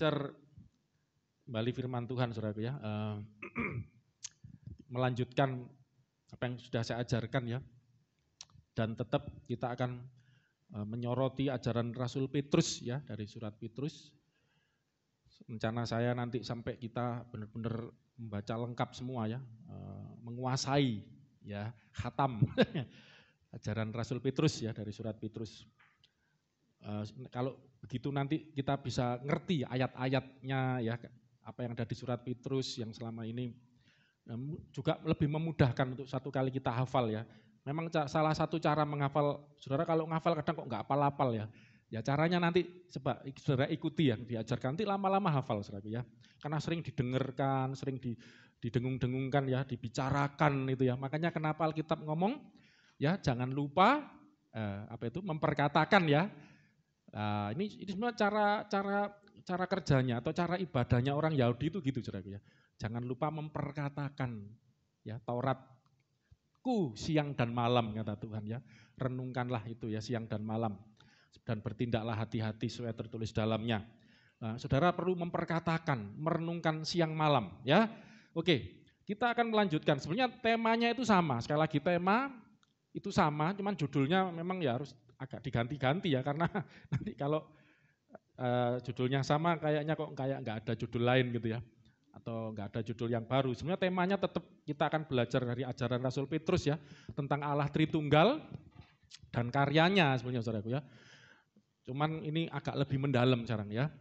belajar kembali firman Tuhan, saudaraku ya. Melanjutkan apa yang sudah saya ajarkan ya. Dan tetap kita akan menyoroti ajaran Rasul Petrus ya, dari surat Petrus. Rencana saya nanti sampai kita benar-benar membaca lengkap semua ya, menguasai ya, khatam ajaran Rasul Petrus ya, dari surat Petrus. Kalau begitu nanti kita bisa ngerti ayat-ayatnya ya, apa yang ada di surat Petrus yang selama ini juga lebih memudahkan untuk satu kali kita hafal ya. Memang salah satu cara menghafal, saudara kalau menghafal kadang kok nggak hafal-hafal ya. Ya caranya nanti coba saudara ikuti yang diajarkan, nanti lama-lama hafal saudara ya. Karena sering didengarkan, sering didengung-dengungkan ya, dibicarakan itu ya. Makanya kenapa Alkitab ngomong ya jangan lupa memperkatakan ya. Nah, ini semua cara kerjanya atau cara ibadahnya orang Yahudi itu gitu saudara ya. Jangan lupa memperkatakan ya Tauratku siang dan malam kata Tuhan ya. Renungkanlah itu ya siang dan malam dan bertindaklah hati-hati sesuai tertulis dalamnya. Nah, saudara perlu memperkatakan, merenungkan siang malam ya. Oke, kita akan melanjutkan. Sebenarnya temanya itu sama. Sekali lagi tema itu sama, cuman judulnya memang ya harus agak diganti-ganti ya karena nanti kalau judulnya sama kayaknya kok nggak ada judul lain gitu ya. Atau enggak ada judul yang baru. Sebenarnya temanya tetap kita akan belajar dari ajaran Rasul Petrus ya, tentang Allah Tritunggal dan karyanya sebenarnya saudaraku ya. Cuman ini agak lebih mendalam sekarang ya,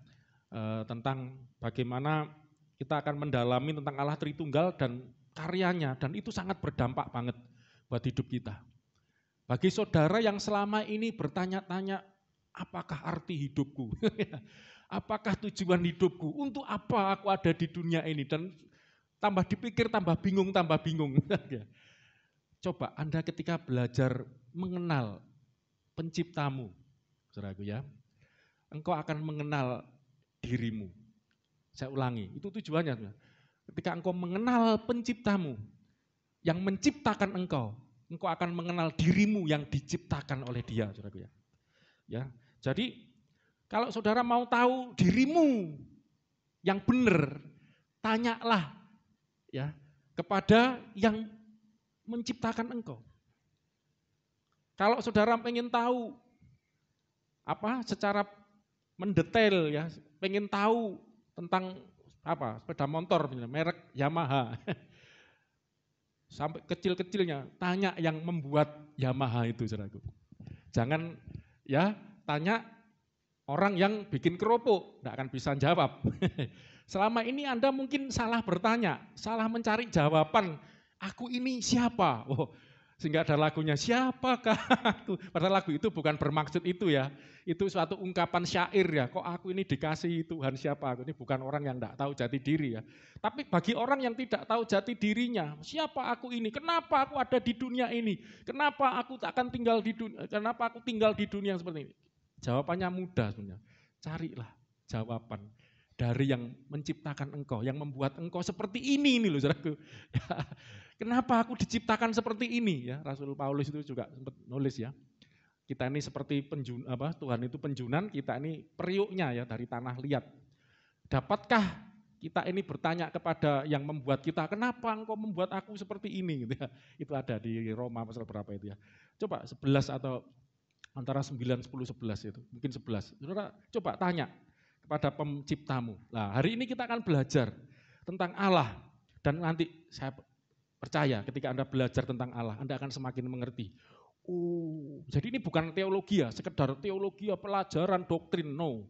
tentang bagaimana kita akan mendalami tentang Allah Tritunggal dan karyanya, dan itu sangat berdampak banget buat hidup kita. Bagi saudara yang selama ini bertanya-tanya, apakah arti hidupku? Apakah tujuan hidupku? Untuk apa aku ada di dunia ini? Dan tambah dipikir, tambah bingung. Coba Anda ketika belajar mengenal penciptamu, saudaraku ya, engkau akan mengenal dirimu. Saya ulangi, itu tujuannya. Ketika engkau mengenal penciptamu, yang menciptakan engkau akan mengenal dirimu yang diciptakan oleh dia, saudaraku ya. Ya, jadi kalau saudara mau tahu dirimu yang benar, tanyalah ya kepada yang menciptakan engkau. Kalau saudara pengen tahu secara mendetail ya, pengen tahu tentang sepeda motor merek Yamaha. Sampai kecil-kecilnya, tanya yang membuat Yamaha itu, saudaraku. Jangan ya tanya orang yang bikin kerupuk, tidak akan bisa jawab. Selama ini Anda mungkin salah bertanya, salah mencari jawaban, aku ini siapa? Sehingga ada lagunya, siapakah aku? Padahal lagu itu bukan bermaksud itu ya, itu suatu ungkapan syair ya, kok aku ini dikasih Tuhan siapa aku, ini bukan orang yang tidak tahu jati diri ya. Tapi bagi orang yang tidak tahu jati dirinya, siapa aku ini, kenapa aku ada di dunia ini, kenapa aku tinggal di dunia seperti ini. Jawabannya mudah sebenarnya, carilah jawaban dari yang menciptakan engkau, yang membuat engkau seperti ini loh saudaraku. Kenapa aku diciptakan seperti ini ya? Rasul Paulus itu juga sempat nulis ya. Kita ini seperti Tuhan itu penjunan, kita ini periuknya ya dari tanah liat. Dapatkah kita ini bertanya kepada yang membuat kita, kenapa engkau membuat aku seperti ini gitu ya. Itu ada di Roma pasal berapa itu ya. Coba 11 atau antara 9, 10, 11 itu, mungkin 11. Saudara coba tanya kepada penciptamu. Nah, hari ini kita akan belajar tentang Allah dan nanti saya percaya ketika Anda belajar tentang Allah, Anda akan semakin mengerti. Jadi ini bukan teologi ya, sekedar teologi ya, pelajaran doktrin, no.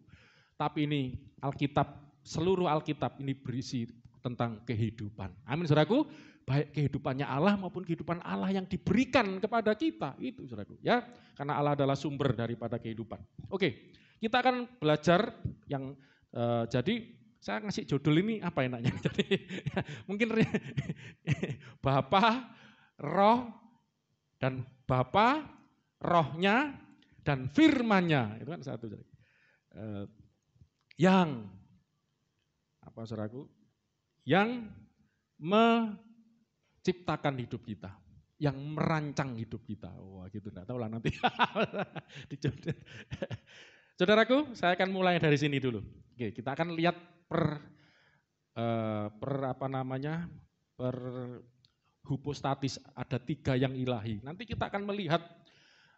Tapi ini Alkitab, seluruh Alkitab ini berisi tentang kehidupan. Amin saudaraku, baik kehidupannya Allah maupun kehidupan Allah yang diberikan kepada kita, itu saudaraku ya. Karena Allah adalah sumber daripada kehidupan. Oke, kita akan belajar yang jadi saya ngasih judul ini apa enaknya? Jadi mungkin Bapa, Roh, dan Bapa, Rohnya, dan Firman-Nya. Itu kan satu. Yang apa saudaraku? Yang menciptakan hidup kita, yang merancang hidup kita. Wah gitu, enggak tahu lah nanti. Saudaraku, saya akan mulai dari sini dulu. Oke, kita akan lihat per hypostatis, ada 3 yang ilahi. Nanti kita akan melihat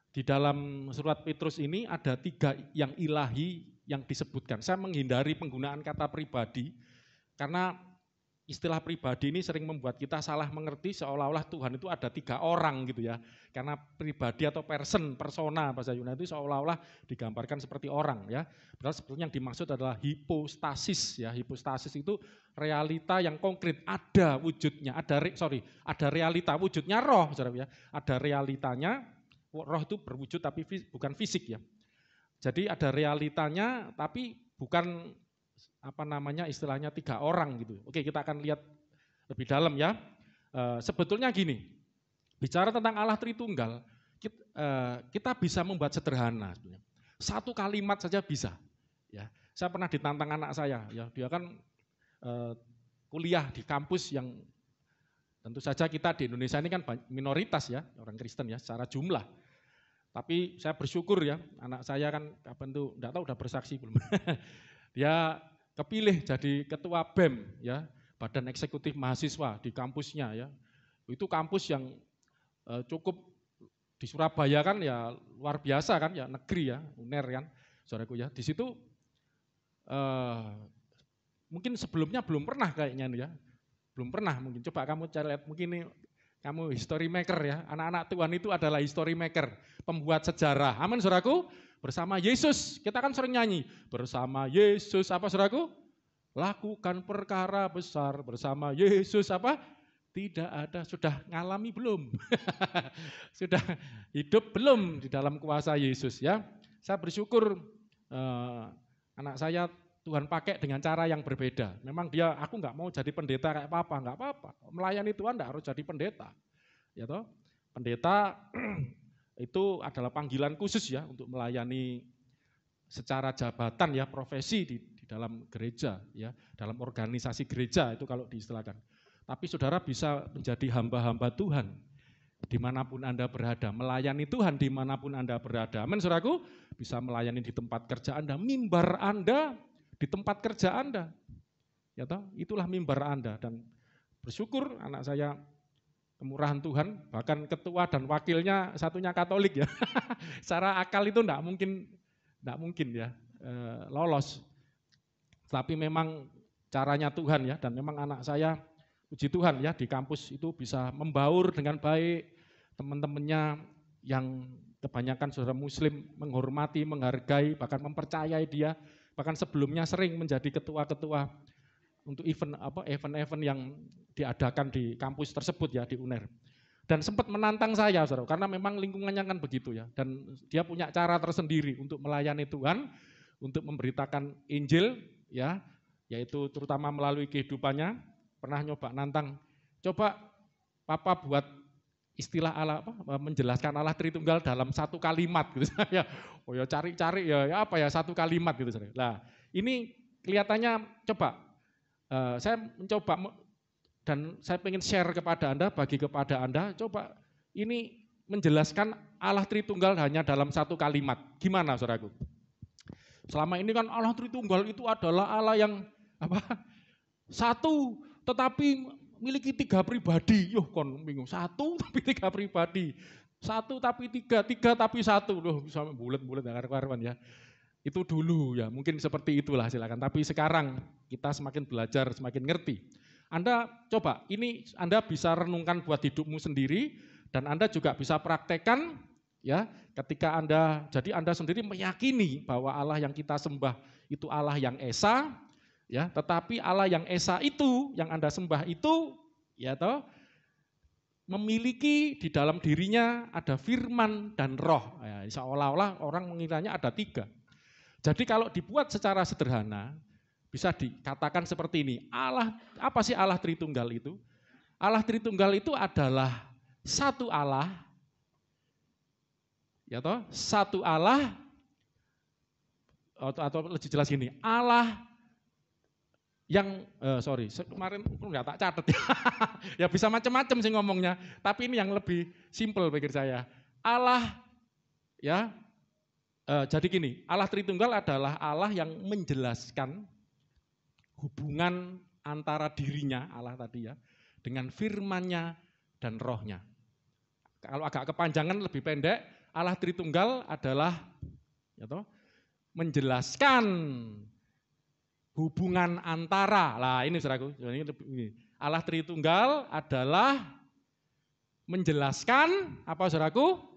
di dalam surat Petrus ini ada 3 yang ilahi yang disebutkan. Saya menghindari penggunaan kata pribadi, karena istilah pribadi ini sering membuat kita salah mengerti seolah-olah Tuhan itu ada 3 orang gitu ya. Karena pribadi atau persona bahasa Yunani itu seolah-olah digambarkan seperti orang ya. Padahal sebetulnya yang dimaksud adalah hipostasis ya. Hipostasis itu realita yang konkret, ada wujudnya, ada realita wujudnya roh, saudara ya. Ada realitanya, roh itu berwujud tapi bukan fisik ya. Jadi ada realitanya tapi bukan istilahnya 3 orang gitu. Oke, kita akan lihat lebih dalam ya. Sebetulnya gini, bicara tentang Allah Tritunggal, kita bisa membuat sederhana sebenarnya. 1 kalimat saja bisa. Ya, saya pernah ditantang anak saya, ya dia kan kuliah di kampus yang tentu saja kita di Indonesia ini kan minoritas ya, orang Kristen ya, secara jumlah. Tapi saya bersyukur ya, anak saya kan kapan tuh, enggak tahu udah bersaksi belum. Dia kepilih jadi ketua BEM ya, Badan Eksekutif Mahasiswa di kampusnya ya. Itu kampus yang cukup di Surabaya kan ya luar biasa kan ya, negeri ya, UNER kan, saudaraku ya. Di situ mungkin sebelumnya belum pernah kayaknya ya, belum pernah mungkin. Coba kamu cari lihat, mungkin ini kamu history maker ya, anak-anak Tuhan itu adalah history maker, pembuat sejarah. Amin saudaraku. Bersama Yesus, kita kan sering nyanyi, bersama Yesus, apa saudaraku? Lakukan perkara besar bersama Yesus, apa? Tidak ada, sudah ngalami belum? Sudah hidup belum di dalam kuasa Yesus ya? Saya bersyukur anak saya Tuhan pakai dengan cara yang berbeda. Memang dia, aku nggak mau jadi pendeta kayak papa, nggak apa-apa. Melayani Tuhan nggak harus jadi pendeta. Ya toh? Pendeta itu adalah panggilan khusus ya untuk melayani secara jabatan ya, profesi di dalam gereja ya, dalam organisasi gereja itu kalau diistilahkan. Tapi saudara bisa menjadi hamba-hamba Tuhan dimanapun Anda berada, melayani Tuhan dimanapun Anda berada. Amin saudaraku, bisa melayani di tempat kerja Anda, mimbar Anda di tempat kerja Anda. Ya toh, itulah mimbar Anda, dan bersyukur anak saya kemurahan Tuhan, bahkan ketua dan wakilnya satunya Katolik ya. Secara akal itu enggak mungkin ya lolos. Tapi memang caranya Tuhan ya, dan memang anak saya puji Tuhan ya di kampus itu bisa membaur dengan baik, teman-temannya yang kebanyakan saudara muslim menghormati, menghargai, bahkan mempercayai dia, bahkan sebelumnya sering menjadi ketua-ketua untuk event-event yang diadakan di kampus tersebut ya, di UNER. Dan sempat menantang saya, saudara, karena memang lingkungannya kan begitu ya, dan dia punya cara tersendiri untuk melayani Tuhan, untuk memberitakan Injil ya, yaitu terutama melalui kehidupannya. Pernah nyoba nantang, coba papa buat istilah Allah menjelaskan Allah Tritunggal dalam 1 kalimat gitu. Ya, oh ya cari-cari ya apa ya 1 kalimat gitu, saudara. Nah, ini kelihatannya coba saya mencoba dan saya ingin share kepada Anda, bagi kepada Anda, coba ini menjelaskan Allah Tritunggal hanya dalam 1 kalimat. Gimana saudaraku? Selama ini kan Allah Tritunggal itu adalah Allah yang satu tetapi miliki 3 pribadi. Yoh kon bingung, 1 tapi 3 pribadi. 1 tapi 3 tapi 1. Loh sampai bulet-bulet karuan ya. Itu dulu ya, mungkin seperti itulah silakan. Tapi sekarang kita semakin belajar, semakin ngerti. Anda coba, ini Anda bisa renungkan buat hidupmu sendiri, dan Anda juga bisa praktekkan ya, ketika Anda sendiri meyakini bahwa Allah yang kita sembah itu Allah yang esa, ya, tetapi Allah yang esa itu, yang Anda sembah itu, ya toh, memiliki di dalam dirinya ada firman dan roh. Ya, seolah-olah orang mengiranya ada 3. Jadi kalau dibuat secara sederhana, bisa dikatakan seperti ini. Allah, apa sih Allah Tritunggal itu? Allah Tritunggal itu adalah satu Allah, ya toh, satu Allah, atau lebih jelas gini, Allah yang, kemarin nggak tak catat ya, ya bisa macam-macam sih ngomongnya, tapi ini yang lebih simpel pikir saya. Allah, ya, Jadi gini, Allah Tritunggal adalah Allah yang menjelaskan hubungan antara dirinya, Allah tadi ya, dengan firman-Nya dan roh-Nya. Kalau agak kepanjangan lebih pendek, Allah Tritunggal adalah ya toh, menjelaskan hubungan antara. Lah ini saudaraku, ini Allah Tritunggal adalah menjelaskan apa saudaraku?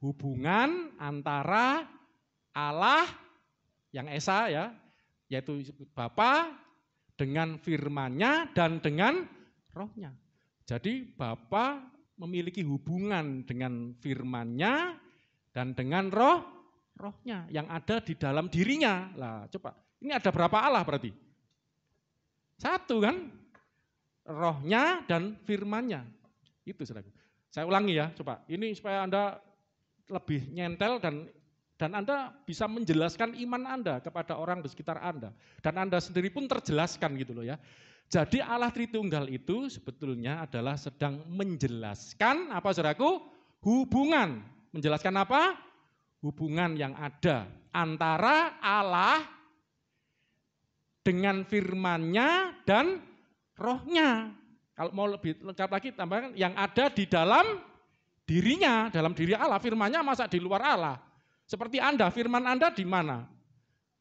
Hubungan antara Allah yang Esa ya, yaitu Bapa dengan firman-Nya dan dengan roh-Nya. Jadi Bapa memiliki hubungan dengan firman-Nya dan dengan roh-Nya yang ada di dalam dirinya. Lah coba, ini ada berapa Allah berarti? Satu kan? Roh-Nya dan firman-Nya. Itu saudara. Saya ulangi ya, coba. Ini supaya Anda lebih nyentel dan Anda bisa menjelaskan iman Anda kepada orang di sekitar Anda. Dan Anda sendiri pun terjelaskan gitu loh ya. Jadi Allah Tritunggal itu sebetulnya adalah sedang menjelaskan apa saudaraku? Hubungan. Menjelaskan apa? Hubungan yang ada antara Allah dengan firman-Nya dan roh-Nya. Kalau mau lebih lengkap lagi tambahkan yang ada di dalam dirinya, dalam diri Allah. Firman-Nya masa di luar Allah? Seperti Anda, firman Anda di mana?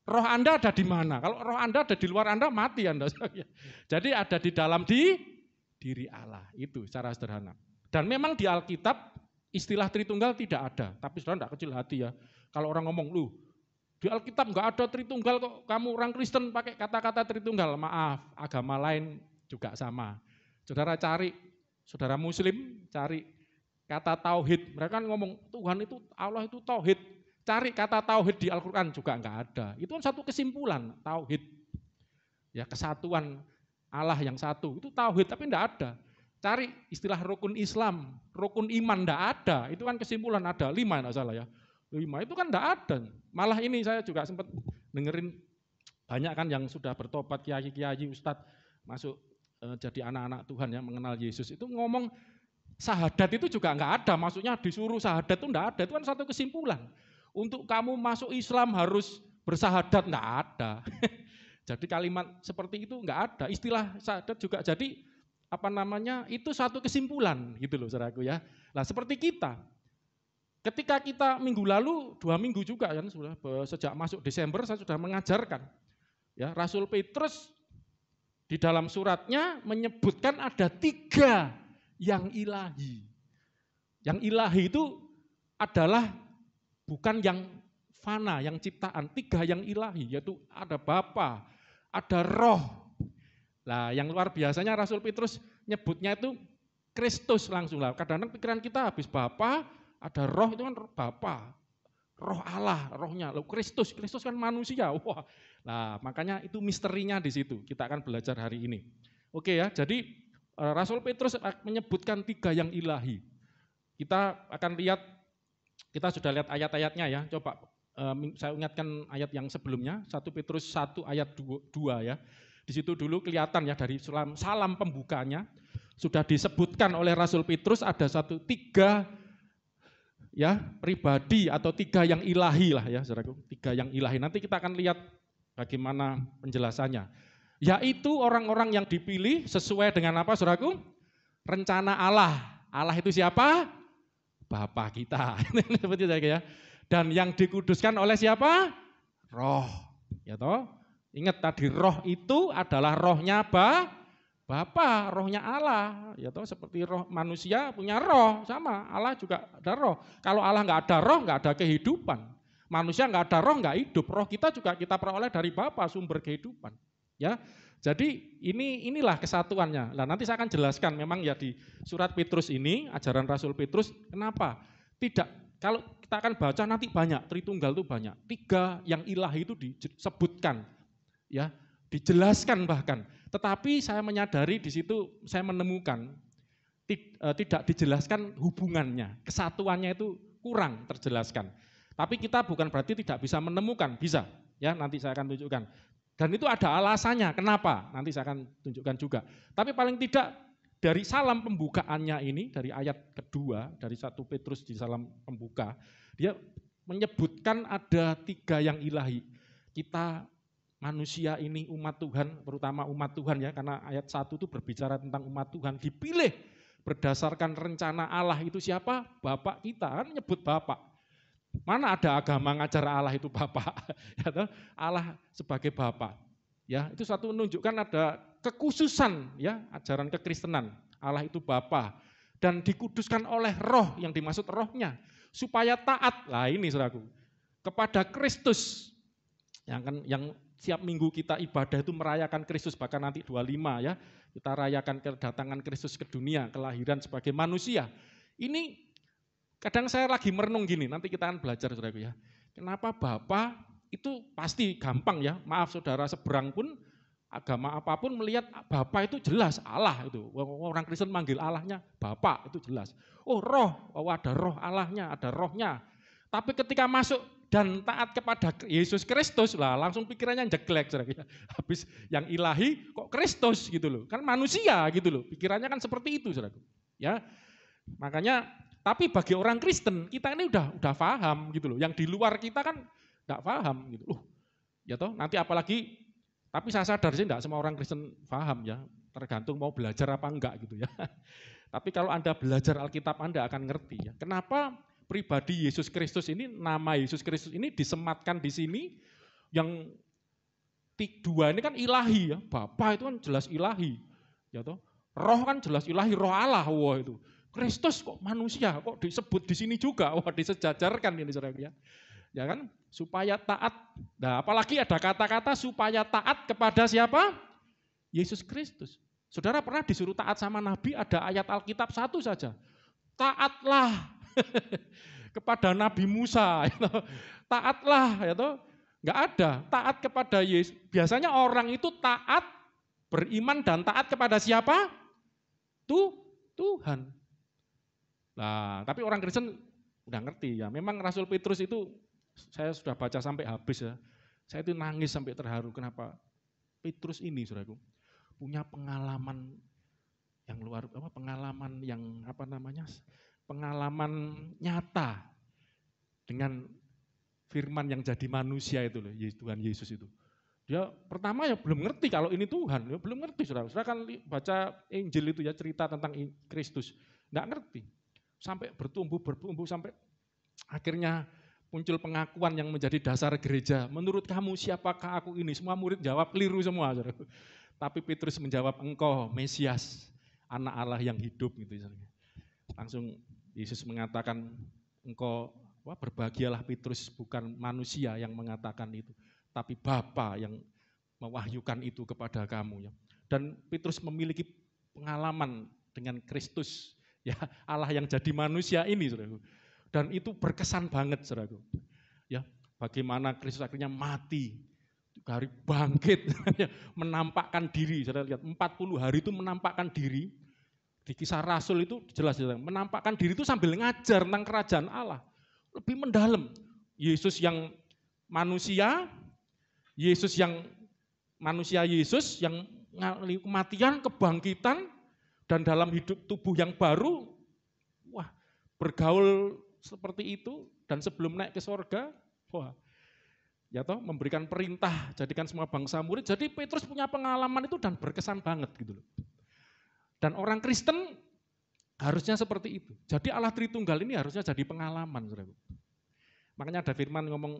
Roh Anda ada di mana? Kalau roh Anda ada di luar Anda, mati Anda. Jadi ada di dalam diri Allah. Itu secara sederhana. Dan memang di Alkitab istilah Tritunggal tidak ada. Tapi saudara tidak kecil hati ya. Kalau orang ngomong, lu di Alkitab nggak ada Tritunggal kok, kamu orang Kristen pakai kata-kata Tritunggal. Maaf, agama lain juga sama. Saudara cari, saudara Muslim cari kata tauhid. Mereka kan ngomong Tuhan itu, Allah itu tauhid. Cari kata tauhid di Al-Quran juga enggak ada. Itu kan satu kesimpulan, tauhid. Ya, kesatuan Allah yang satu, itu tauhid tapi enggak ada. Cari istilah rukun Islam, rukun iman enggak ada. Itu kan kesimpulan ada 5 enggak salah ya. 5 itu kan enggak ada. Malah ini saya juga sempat dengerin banyak kan yang sudah bertobat, kiai-kiai, ustadz masuk jadi anak-anak Tuhan ya, mengenal Yesus. Itu ngomong syahadat itu juga enggak ada. Maksudnya disuruh syahadat itu enggak ada. Itu kan satu kesimpulan. Untuk kamu masuk Islam harus bersahadat, enggak ada. Jadi kalimat seperti itu enggak ada. Istilah syahadat juga jadi itu satu kesimpulan gitu loh saudaraku ya. Nah seperti kita, ketika kita minggu lalu 2 minggu juga kan sudah sejak masuk Desember saya sudah mengajarkan. Ya Rasul Petrus di dalam suratnya menyebutkan ada 3 yang ilahi. Yang ilahi itu adalah bukan yang fana, yang ciptaan, 3 yang ilahi, yaitu ada Bapa, ada Roh. Nah, yang luar biasanya Rasul Petrus nyebutnya itu Kristus langsung lah. Kadang-kadang pikiran kita habis Bapa, ada Roh itu kan Bapa, Roh Allah, Rohnya. Lalu Kristus kan manusia. Wah, nah makanya itu misterinya di situ. Kita akan belajar hari ini. Oke ya, jadi Rasul Petrus menyebutkan 3 yang ilahi. Kita akan lihat. Kita sudah lihat ayat-ayatnya ya, coba saya ingatkan ayat yang sebelumnya, 1 Petrus 1 ayat 2 ya. Di situ dulu kelihatan ya dari salam pembukanya, sudah disebutkan oleh Rasul Petrus ada 3 ya pribadi atau 3 yang ilahi lah ya saudaraku, 3 yang ilahi. Nanti kita akan lihat bagaimana penjelasannya. Yaitu orang-orang yang dipilih sesuai dengan apa saudaraku? Rencana Allah. Allah itu siapa? Bapa kita, seperti itu ya. Dan yang dikuduskan oleh siapa? Roh, ya toh. Ingat tadi roh itu adalah rohnya Bapa, rohnya Allah, ya toh. Seperti roh manusia punya roh, sama Allah juga ada roh. Kalau Allah nggak ada roh, nggak ada kehidupan. Manusia nggak ada roh, nggak hidup. Roh kita juga kita peroleh dari Bapa, sumber kehidupan. Ya, jadi inilah kesatuannya. Nah nanti saya akan jelaskan memang ya di surat Petrus ini, ajaran Rasul Petrus, kenapa? Tidak, kalau kita akan baca nanti banyak, Tritunggal itu banyak. 3 yang ilahi itu disebutkan, ya, dijelaskan bahkan. Tetapi saya menyadari di situ saya menemukan tidak dijelaskan hubungannya, kesatuannya itu kurang terjelaskan. Tapi kita bukan berarti tidak bisa menemukan, bisa. Ya nanti saya akan tunjukkan. Dan itu ada alasannya, kenapa? Nanti saya akan tunjukkan juga. Tapi paling tidak dari salam pembukaannya ini, dari ayat kedua, dari 1 Petrus di salam pembuka, dia menyebutkan ada 3 yang ilahi. Kita manusia ini umat Tuhan, terutama umat Tuhan ya, karena ayat 1 itu berbicara tentang umat Tuhan, dipilih berdasarkan rencana Allah itu siapa? Bapak kita, kan nyebut Bapak. Mana ada agama ngajar Allah itu Bapak? Ya, Allah sebagai Bapak. Ya, itu satu menunjukkan ada kekhususan ya, ajaran kekristenan. Allah itu Bapa dan dikuduskan oleh Roh, yang dimaksud Rohnya supaya taat. Lah ini saudaraku, kepada Kristus. Yang siap minggu kita ibadah itu merayakan Kristus, bahkan nanti 25 ya, kita rayakan kedatangan Kristus ke dunia, kelahiran sebagai manusia. Ini kadang saya lagi merenung gini, nanti kita akan belajar saudaraku ya. Kenapa Bapa itu pasti gampang ya, maaf saudara seberang pun, agama apapun melihat Bapa itu jelas Allah itu. Orang Kristen manggil Allahnya Bapa itu jelas. Oh Roh, oh ada Roh Allahnya, ada Rohnya. Tapi ketika masuk dan taat kepada Yesus Kristus, lah langsung pikirannya jeglek. Habis yang ilahi kok Kristus gitu loh. Kan manusia gitu loh. Pikirannya kan seperti itu, saudaraku. Ya. Makanya tapi bagi orang Kristen kita ini udah paham gitu loh. Yang di luar kita kan enggak paham gitu. Ya toh, nanti apalagi tapi saya sadar sih enggak semua orang Kristen paham ya. Tergantung mau belajar apa enggak gitu ya. Tapi kalau Anda belajar Alkitab Anda akan ngerti ya. Kenapa pribadi Yesus Kristus ini, nama Yesus Kristus ini disematkan di sini, yang 2 ini kan ilahi ya, Bapa itu kan jelas ilahi, ya toh. Roh kan jelas ilahi, Roh Allah, wah itu. Kristus kok manusia, kok disebut di sini juga, wah disejajarkan ini saudara ya. Ya kan, supaya taat. Nah, apalagi ada kata-kata supaya taat kepada siapa? Yesus Kristus. Saudara pernah disuruh taat sama Nabi, ada ayat Alkitab 1 saja. Taatlah kepada Nabi Musa, ya toh. Taatlah, ya toh. Enggak ada, taat kepada Yesus. Biasanya orang itu taat, beriman dan taat kepada siapa? Tuhan. Nah, tapi orang Kristen udah ngerti ya. Memang Rasul Petrus itu saya sudah baca sampai habis ya. Saya itu nangis sampai terharu. Kenapa? Petrus ini, saudaraku, punya pengalaman yang luar, pengalaman yang pengalaman nyata dengan firman yang jadi manusia itu loh, Tuhan Yesus itu. Dia pertama ya belum ngerti kalau ini Tuhan, ya belum ngerti saudara. Saudara kan baca Injil itu ya, cerita tentang Kristus, enggak ngerti. Sampai bertumbuh sampai akhirnya muncul pengakuan yang menjadi dasar gereja. Menurut kamu siapakah aku ini? Semua murid jawab keliru semua, saudara. Tapi Petrus menjawab, engkau Mesias, anak Allah yang hidup gitu. Langsung Yesus mengatakan, engkau berbahagialah Petrus, bukan manusia yang mengatakan itu, tapi Bapa yang mewahyukan itu kepada kamu. Ya. Dan Petrus memiliki pengalaman dengan Kristus, ya Allah yang jadi manusia ini, saudaraku. Dan itu berkesan banget, saudaraku. Ya, bagaimana Kristus akhirnya mati, hari bangkit, menampakkan diri. Saudara lihat, 40 hari itu menampakkan diri. Di Kisah Rasul itu jelas, menampakkan diri itu sambil ngajar tentang kerajaan Allah. Lebih mendalam. Yesus yang manusia, Yesus yang kematian, kebangkitan, dan dalam hidup tubuh yang baru, wah bergaul seperti itu, dan sebelum naik ke sorga, wah, ya toh, memberikan perintah, jadikan semua bangsa murid. Jadi Petrus punya pengalaman itu dan berkesan banget gitu loh. Dan orang Kristen harusnya seperti itu. Jadi Allah Tritunggal ini harusnya jadi pengalaman, saudaraku. Makanya ada firman ngomong,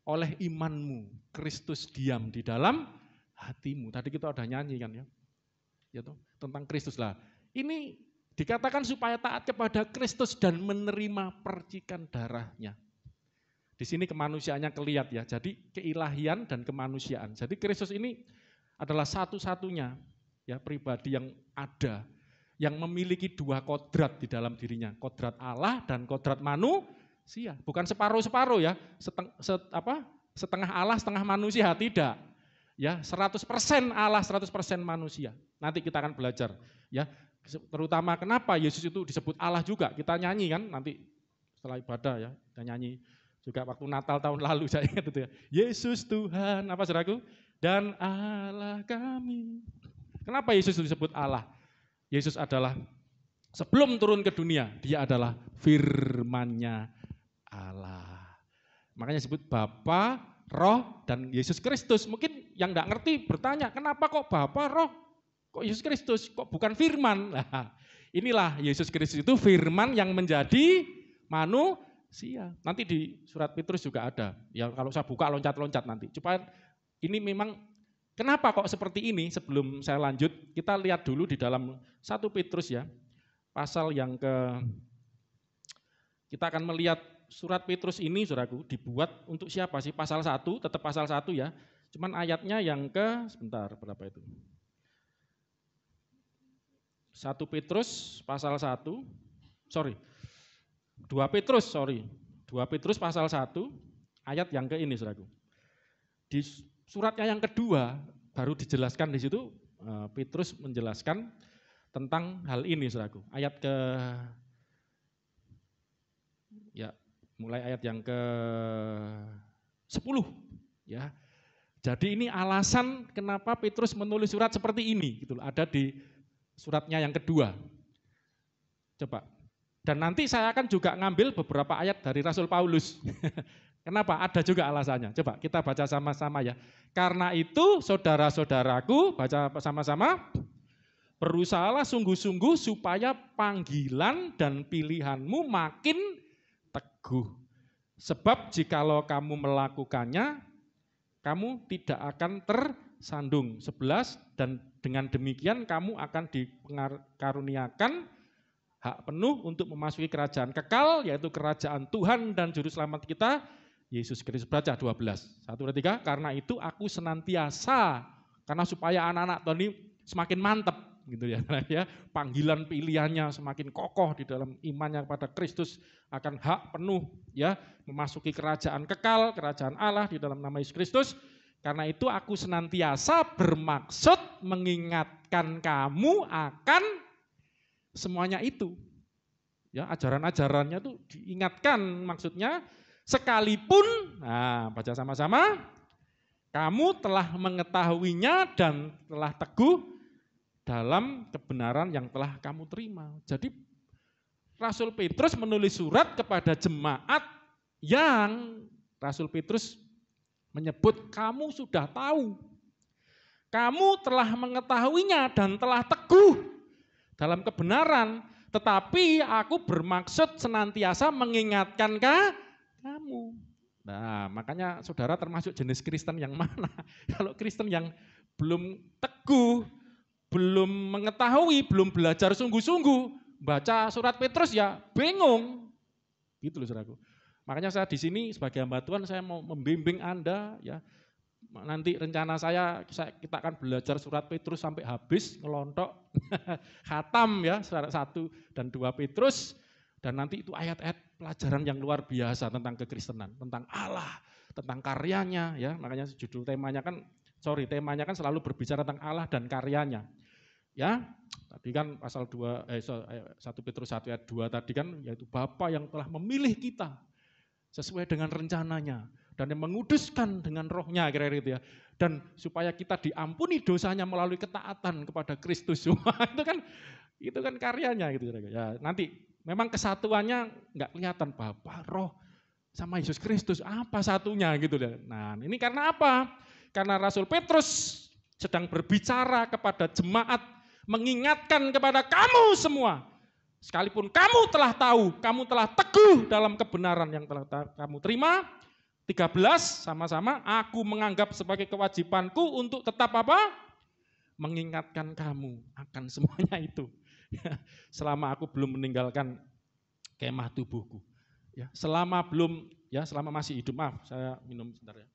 oleh imanmu Kristus diam di dalam hatimu. Tadi kita udah nyanyi kan ya. Ya toh, tentang Kristus lah. Ini dikatakan supaya taat kepada Kristus dan menerima percikan darahnya. Di sini kemanusiaannya kelihatan ya. Jadi keilahian dan kemanusiaan. Jadi Kristus ini adalah satu-satunya ya pribadi yang ada, yang memiliki 2 kodrat di dalam dirinya, kodrat Allah dan kodrat manusia. Bukan separuh-separuh ya, setengah Allah, setengah manusia, tidak. Ya, 100% Allah, 100% manusia. Nanti kita akan belajar ya, terutama kenapa Yesus itu disebut Allah juga. Kita nyanyi kan nanti setelah ibadah ya, kita nyanyi juga waktu Natal tahun lalu, saya ingat itu ya. Yesus Tuhan, apa saudaraku? Dan Allah kami. Kenapa Yesus disebut Allah? Yesus adalah sebelum turun ke dunia, dia adalah firman-Nya Allah. Makanya disebut Bapa, Roh, dan Yesus Kristus. Mungkin yang enggak ngerti bertanya, kenapa kok Bapa, Roh, kok Yesus Kristus, kok bukan firman? Nah, inilah Yesus Kristus itu firman yang menjadi manusia. Nanti di surat Petrus juga ada. Ya kalau saya buka loncat-loncat nanti. Supaya ini memang kenapa kok seperti ini? Sebelum saya lanjut, kita lihat dulu di dalam 1 Petrus ya. Pasal yang kita akan melihat surat Petrus ini, saudaraku, dibuat untuk siapa sih? Pasal 1, tetap pasal 1 ya. Cuman ayatnya yang sebentar, berapa itu? 1 Petrus pasal 1, 2 Petrus pasal 1, ayat yang ini, saudaraku. Di suratnya yang kedua, baru dijelaskan di situ, Petrus menjelaskan tentang hal ini, saudaraku. Ayat mulai ayat yang ke-10 ya. Jadi ini alasan kenapa Petrus menulis surat seperti ini gitu. Ada di suratnya yang kedua. Coba. Dan nanti saya akan juga ngambil beberapa ayat dari Rasul Paulus. Kenapa? Ada juga alasannya. Coba kita baca sama-sama ya. Karena itu saudara-saudaraku, baca sama-sama. Berusahalah sungguh-sungguh supaya panggilan dan pilihanmu makin teguh. Sebab jikalau kamu melakukannya, kamu tidak akan tersandung. 11, dan dengan demikian kamu akan dikaruniakan hak penuh untuk memasuki kerajaan kekal, yaitu kerajaan Tuhan dan Juru Selamat kita, Yesus Kristus. Baca 12, 1, 2, 3. Karena itu aku senantiasa, karena supaya anak-anak Tony semakin mantap, gitu ya, panggilan pilihannya semakin kokoh di dalam imannya kepada Kristus, akan hak penuh ya memasuki kerajaan kekal, kerajaan Allah di dalam nama Yesus Kristus. Karena itu aku senantiasa bermaksud mengingatkan kamu akan semuanya itu. Ya, ajaran-ajarannya itu diingatkan, maksudnya sekalipun, nah baca sama-sama, kamu telah mengetahuinya dan telah teguh dalam kebenaran yang telah kamu terima. Jadi Rasul Petrus menulis surat kepada jemaat yang Rasul Petrus menyebut kamu sudah tahu. Kamu telah mengetahuinya dan telah teguh dalam kebenaran. Tetapi aku bermaksud senantiasa mengingatkan kamu. Nah, makanya saudara termasuk jenis Kristen yang mana? Kalau Kristen yang belum teguh, belum mengetahui, belum belajar sungguh-sungguh, baca surat Petrus ya bingung. Gitu loh saudaraku. Makanya saya di sini sebagai hamba Tuhan saya mau membimbing Anda ya. Nanti rencana kita akan belajar surat Petrus sampai habis, ngelontok, khatam ya, surat 1 dan 2 Petrus. Dan nanti itu ayat-ayat pelajaran yang luar biasa tentang kekristenan, tentang Allah, tentang karyanya ya. Makanya judul temanya kan selalu berbicara tentang Allah dan karyanya. Ya, tadi kan pasal 1 Petrus 1 ayat 2 tadi kan, yaitu Bapa yang telah memilih kita sesuai dengan rencananya dan yang menguduskan dengan rohnya, kira-kira itu ya. Dan supaya kita diampuni dosanya melalui ketaatan kepada Kristus. Itu kan karyanya gitu ya. Nanti memang kesatuannya enggak kelihatan, Bapa, Roh sama Yesus Kristus, apa satunya gitu ya. Nah, ini karena apa? Karena Rasul Petrus sedang berbicara kepada jemaat, mengingatkan kepada kamu semua, sekalipun kamu telah tahu, kamu telah teguh dalam kebenaran yang telah kamu terima. 13 sama-sama, aku menganggap sebagai kewajibanku untuk tetap apa? Mengingatkan kamu akan semuanya itu. Selama aku belum meninggalkan kemah tubuhku. Ya, selama masih hidup, maaf, saya minum sebentar ya.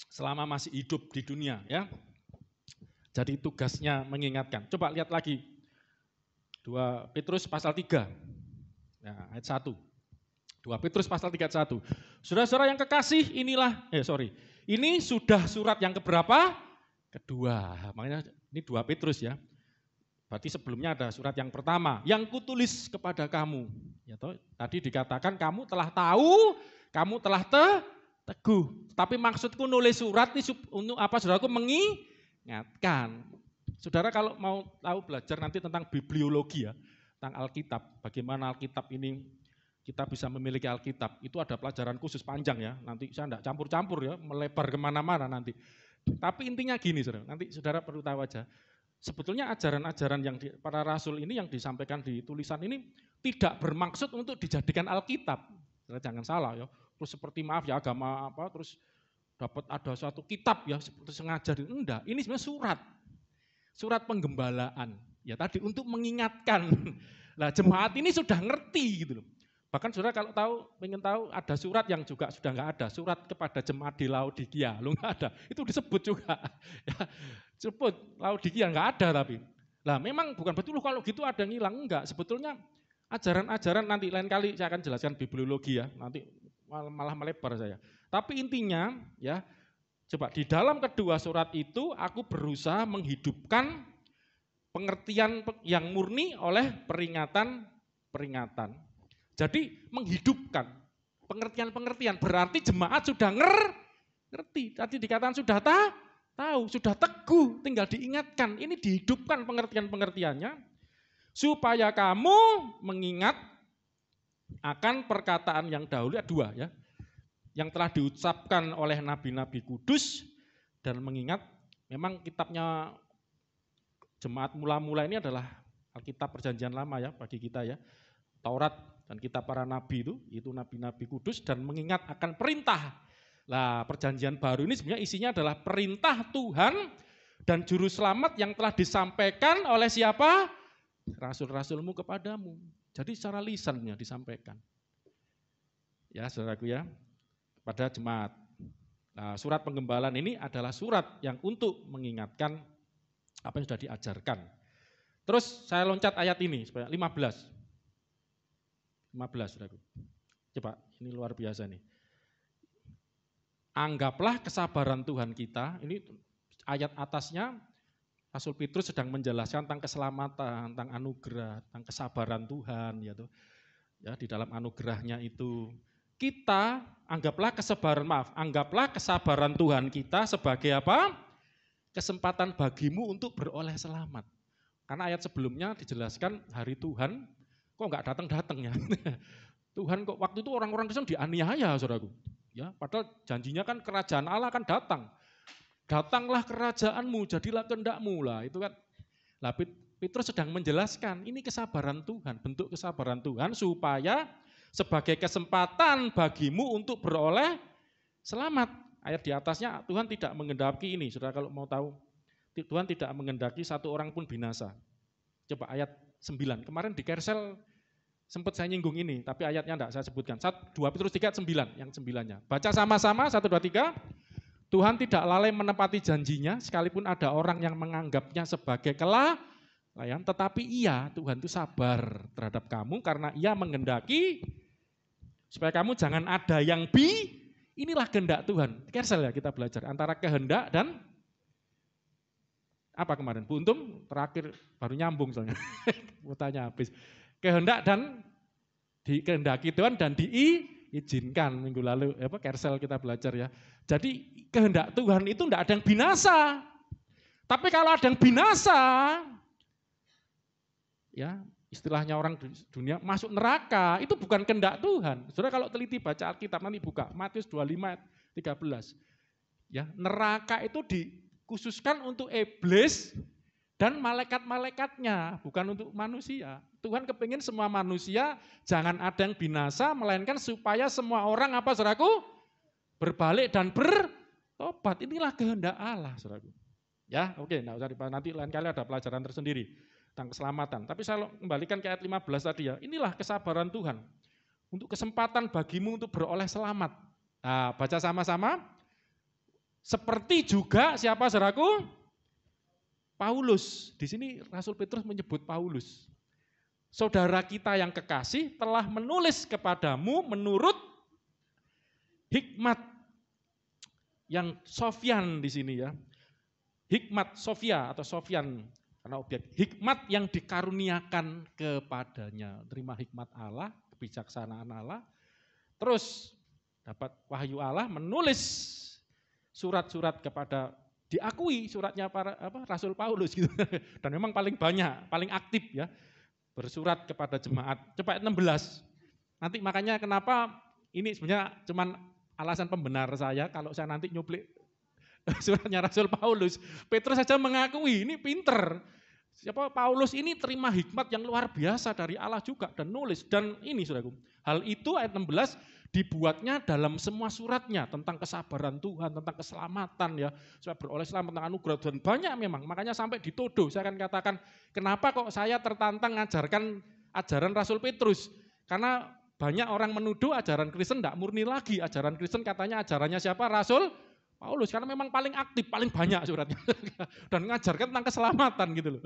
Selama masih hidup di dunia ya. Jadi tugasnya mengingatkan. Coba lihat lagi 2 Petrus pasal 3 ya, ayat 1. 2 Petrus pasal 3 ayat 1. Saudara-saudara yang kekasih, ini sudah surat yang keberapa? Kedua. Makanya ini 2 Petrus ya. Berarti sebelumnya ada surat yang pertama, yang kutulis kepada kamu. Ya, tadi dikatakan kamu telah tahu, kamu telah teguh. Tapi maksudku nulis surat ini untuk apa, saudaraku? Mengingatkan. Saudara kalau mau tahu belajar nanti tentang bibliologi ya, tentang Alkitab, bagaimana Alkitab ini kita bisa memiliki Alkitab. Itu ada pelajaran khusus panjang ya, nanti saya enggak campur-campur ya, melebar kemana-mana nanti. Tapi intinya gini saudara, nanti saudara perlu tahu aja. Sebetulnya ajaran-ajaran yang para rasul ini yang disampaikan di tulisan ini tidak bermaksud untuk dijadikan Alkitab. Jangan salah ya. Terus seperti maaf ya agama apa, terus dapat ada suatu kitab ya seperti sengaja. Enggak, ini sebenarnya surat. Surat penggembalaan. Ya tadi untuk mengingatkan. Nah jemaat ini sudah ngerti gitu loh. Bahkan saudara kalau ingin tahu ada surat yang juga sudah enggak ada, surat kepada jemaat di Laodikia, lu enggak ada, itu disebut juga. Ya, disebut Laodikia enggak ada tapi. Lah memang bukan betul kalau gitu ada yang hilang, enggak. Sebetulnya ajaran-ajaran nanti lain kali saya akan jelaskan bibliologi ya, nanti malah melebar saya. Tapi intinya ya, coba di dalam kedua surat itu aku berusaha menghidupkan pengertian yang murni oleh peringatan-peringatan. Jadi menghidupkan pengertian-pengertian, berarti jemaat sudah ngerti. Tadi dikatakan sudah tahu, sudah teguh, tinggal diingatkan. Ini dihidupkan pengertian-pengertiannya, supaya kamu mengingat akan perkataan yang dahulu, dua ya, yang telah diucapkan oleh nabi-nabi kudus, dan mengingat memang kitabnya jemaat mula-mula ini adalah Alkitab Perjanjian Lama ya bagi kita ya, Taurat dan kitab para nabi itu nabi-nabi kudus, dan mengingat akan perintah. Nah, perjanjian baru ini sebenarnya isinya adalah perintah Tuhan dan juru selamat yang telah disampaikan oleh siapa? Rasul-rasulmu kepadamu. Jadi secara lisannya disampaikan. Ya, saudaraku ya, pada jemaat. Nah, surat penggembalaan ini adalah surat yang untuk mengingatkan apa yang sudah diajarkan. Terus saya loncat ayat ini supaya 15, saudaraku. Coba, ini luar biasa nih. Anggaplah kesabaran Tuhan kita, ini ayat atasnya Rasul Petrus sedang menjelaskan tentang keselamatan, tentang anugerah, tentang kesabaran Tuhan ya tuh. Ya, di dalam anugerahnya itu kita anggaplah kesabaran Tuhan kita sebagai apa? Kesempatan bagimu untuk beroleh selamat. Karena ayat sebelumnya dijelaskan hari Tuhan kok enggak datang-datang ya. Tuhan kok waktu itu orang-orang Kristen dianiaya, saudaraku. Ya, padahal janjinya kan kerajaan Allah akan datang. Datanglah kerajaanmu, jadilah kehendakmu lah, itu kan. Lah Petrus sedang menjelaskan, ini kesabaran Tuhan, bentuk kesabaran Tuhan supaya sebagai kesempatan bagimu untuk beroleh selamat. Ayat di atasnya Tuhan tidak menghendaki ini, saudara kalau mau tahu. Tuhan tidak menghendaki satu orang pun binasa. Coba ayat 9, kemarin di Kersel sempat saya nyinggung ini, tapi ayatnya enggak saya sebutkan. 2 Petrus 3 ayat 9, yang 9-nya. Baca sama-sama, 1, 2, 3. Tuhan tidak lalai menepati janjinya, sekalipun ada orang yang menganggapnya sebagai kelalaian, tetapi Tuhan itu sabar terhadap kamu karena Ia menghendaki supaya kamu jangan ada yang inilah kehendak Tuhan. Kersel ya kita belajar, antara kehendak dan apa kemarin? Bu Untung terakhir baru nyambung soalnya, mutanya habis. Kehendak dan dikehendaki Tuhan dan diizinkan minggu lalu Kersel kita belajar ya. Jadi kehendak Tuhan itu enggak ada yang binasa. Tapi kalau ada yang binasa, ya istilahnya orang dunia masuk neraka, itu bukan kehendak Tuhan. Saudara kalau teliti baca Alkitab nanti buka Matius 25 ayat 13. Ya, neraka itu dikhususkan untuk iblis dan malaikat-malaikatnya, bukan untuk manusia. Tuhan kepingin semua manusia jangan ada yang binasa, melainkan supaya semua orang apa saudaraku? Berbalik dan bertobat. Inilah kehendak Allah, saudaraku. Ya, oke, enggak usah dibahas, nanti lain kali ada pelajaran tersendiri tentang keselamatan. Tapi saya kembalikan ke ayat 15 tadi ya. Inilah kesabaran Tuhan untuk kesempatan bagimu untuk beroleh selamat. Nah, baca sama-sama. Seperti juga siapa saudaraku? Paulus. Di sini Rasul Petrus menyebut Paulus. Saudara kita yang kekasih telah menulis kepadamu menurut hikmat yang Sofyan di sini ya. Hikmat Sofia atau Sofyan karena objek hikmat yang dikaruniakan kepadanya. Terima hikmat Allah, kebijaksanaan Allah. Terus dapat wahyu Allah menulis surat-surat kepada diakui suratnya para Rasul Paulus gitu. Dan memang paling banyak, paling aktif ya bersurat kepada jemaat. Coba ayat 16. Nanti makanya kenapa ini sebenarnya cuman alasan pembenar saya kalau saya nanti nyuplik suratnya Rasul Paulus. Petrus saja mengakui ini pinter. Siapa Paulus ini terima hikmat yang luar biasa dari Allah juga dan nulis. Dan ini saudaraku, hal itu ayat 16 dibuatnya dalam semua suratnya tentang kesabaran Tuhan, tentang keselamatan ya, supaya beroleh selamat tentang anugerah Tuhan. Banyak memang, makanya sampai dituduh. Saya akan katakan, kenapa kok saya tertantang mengajarkan ajaran Rasul Petrus? Karena banyak orang menuduh ajaran Kristen tidak murni lagi. Ajaran Kristen katanya ajarannya siapa? Rasul Paulus, karena memang paling aktif, paling banyak suratnya. Dan mengajarkan tentang keselamatan gitu loh.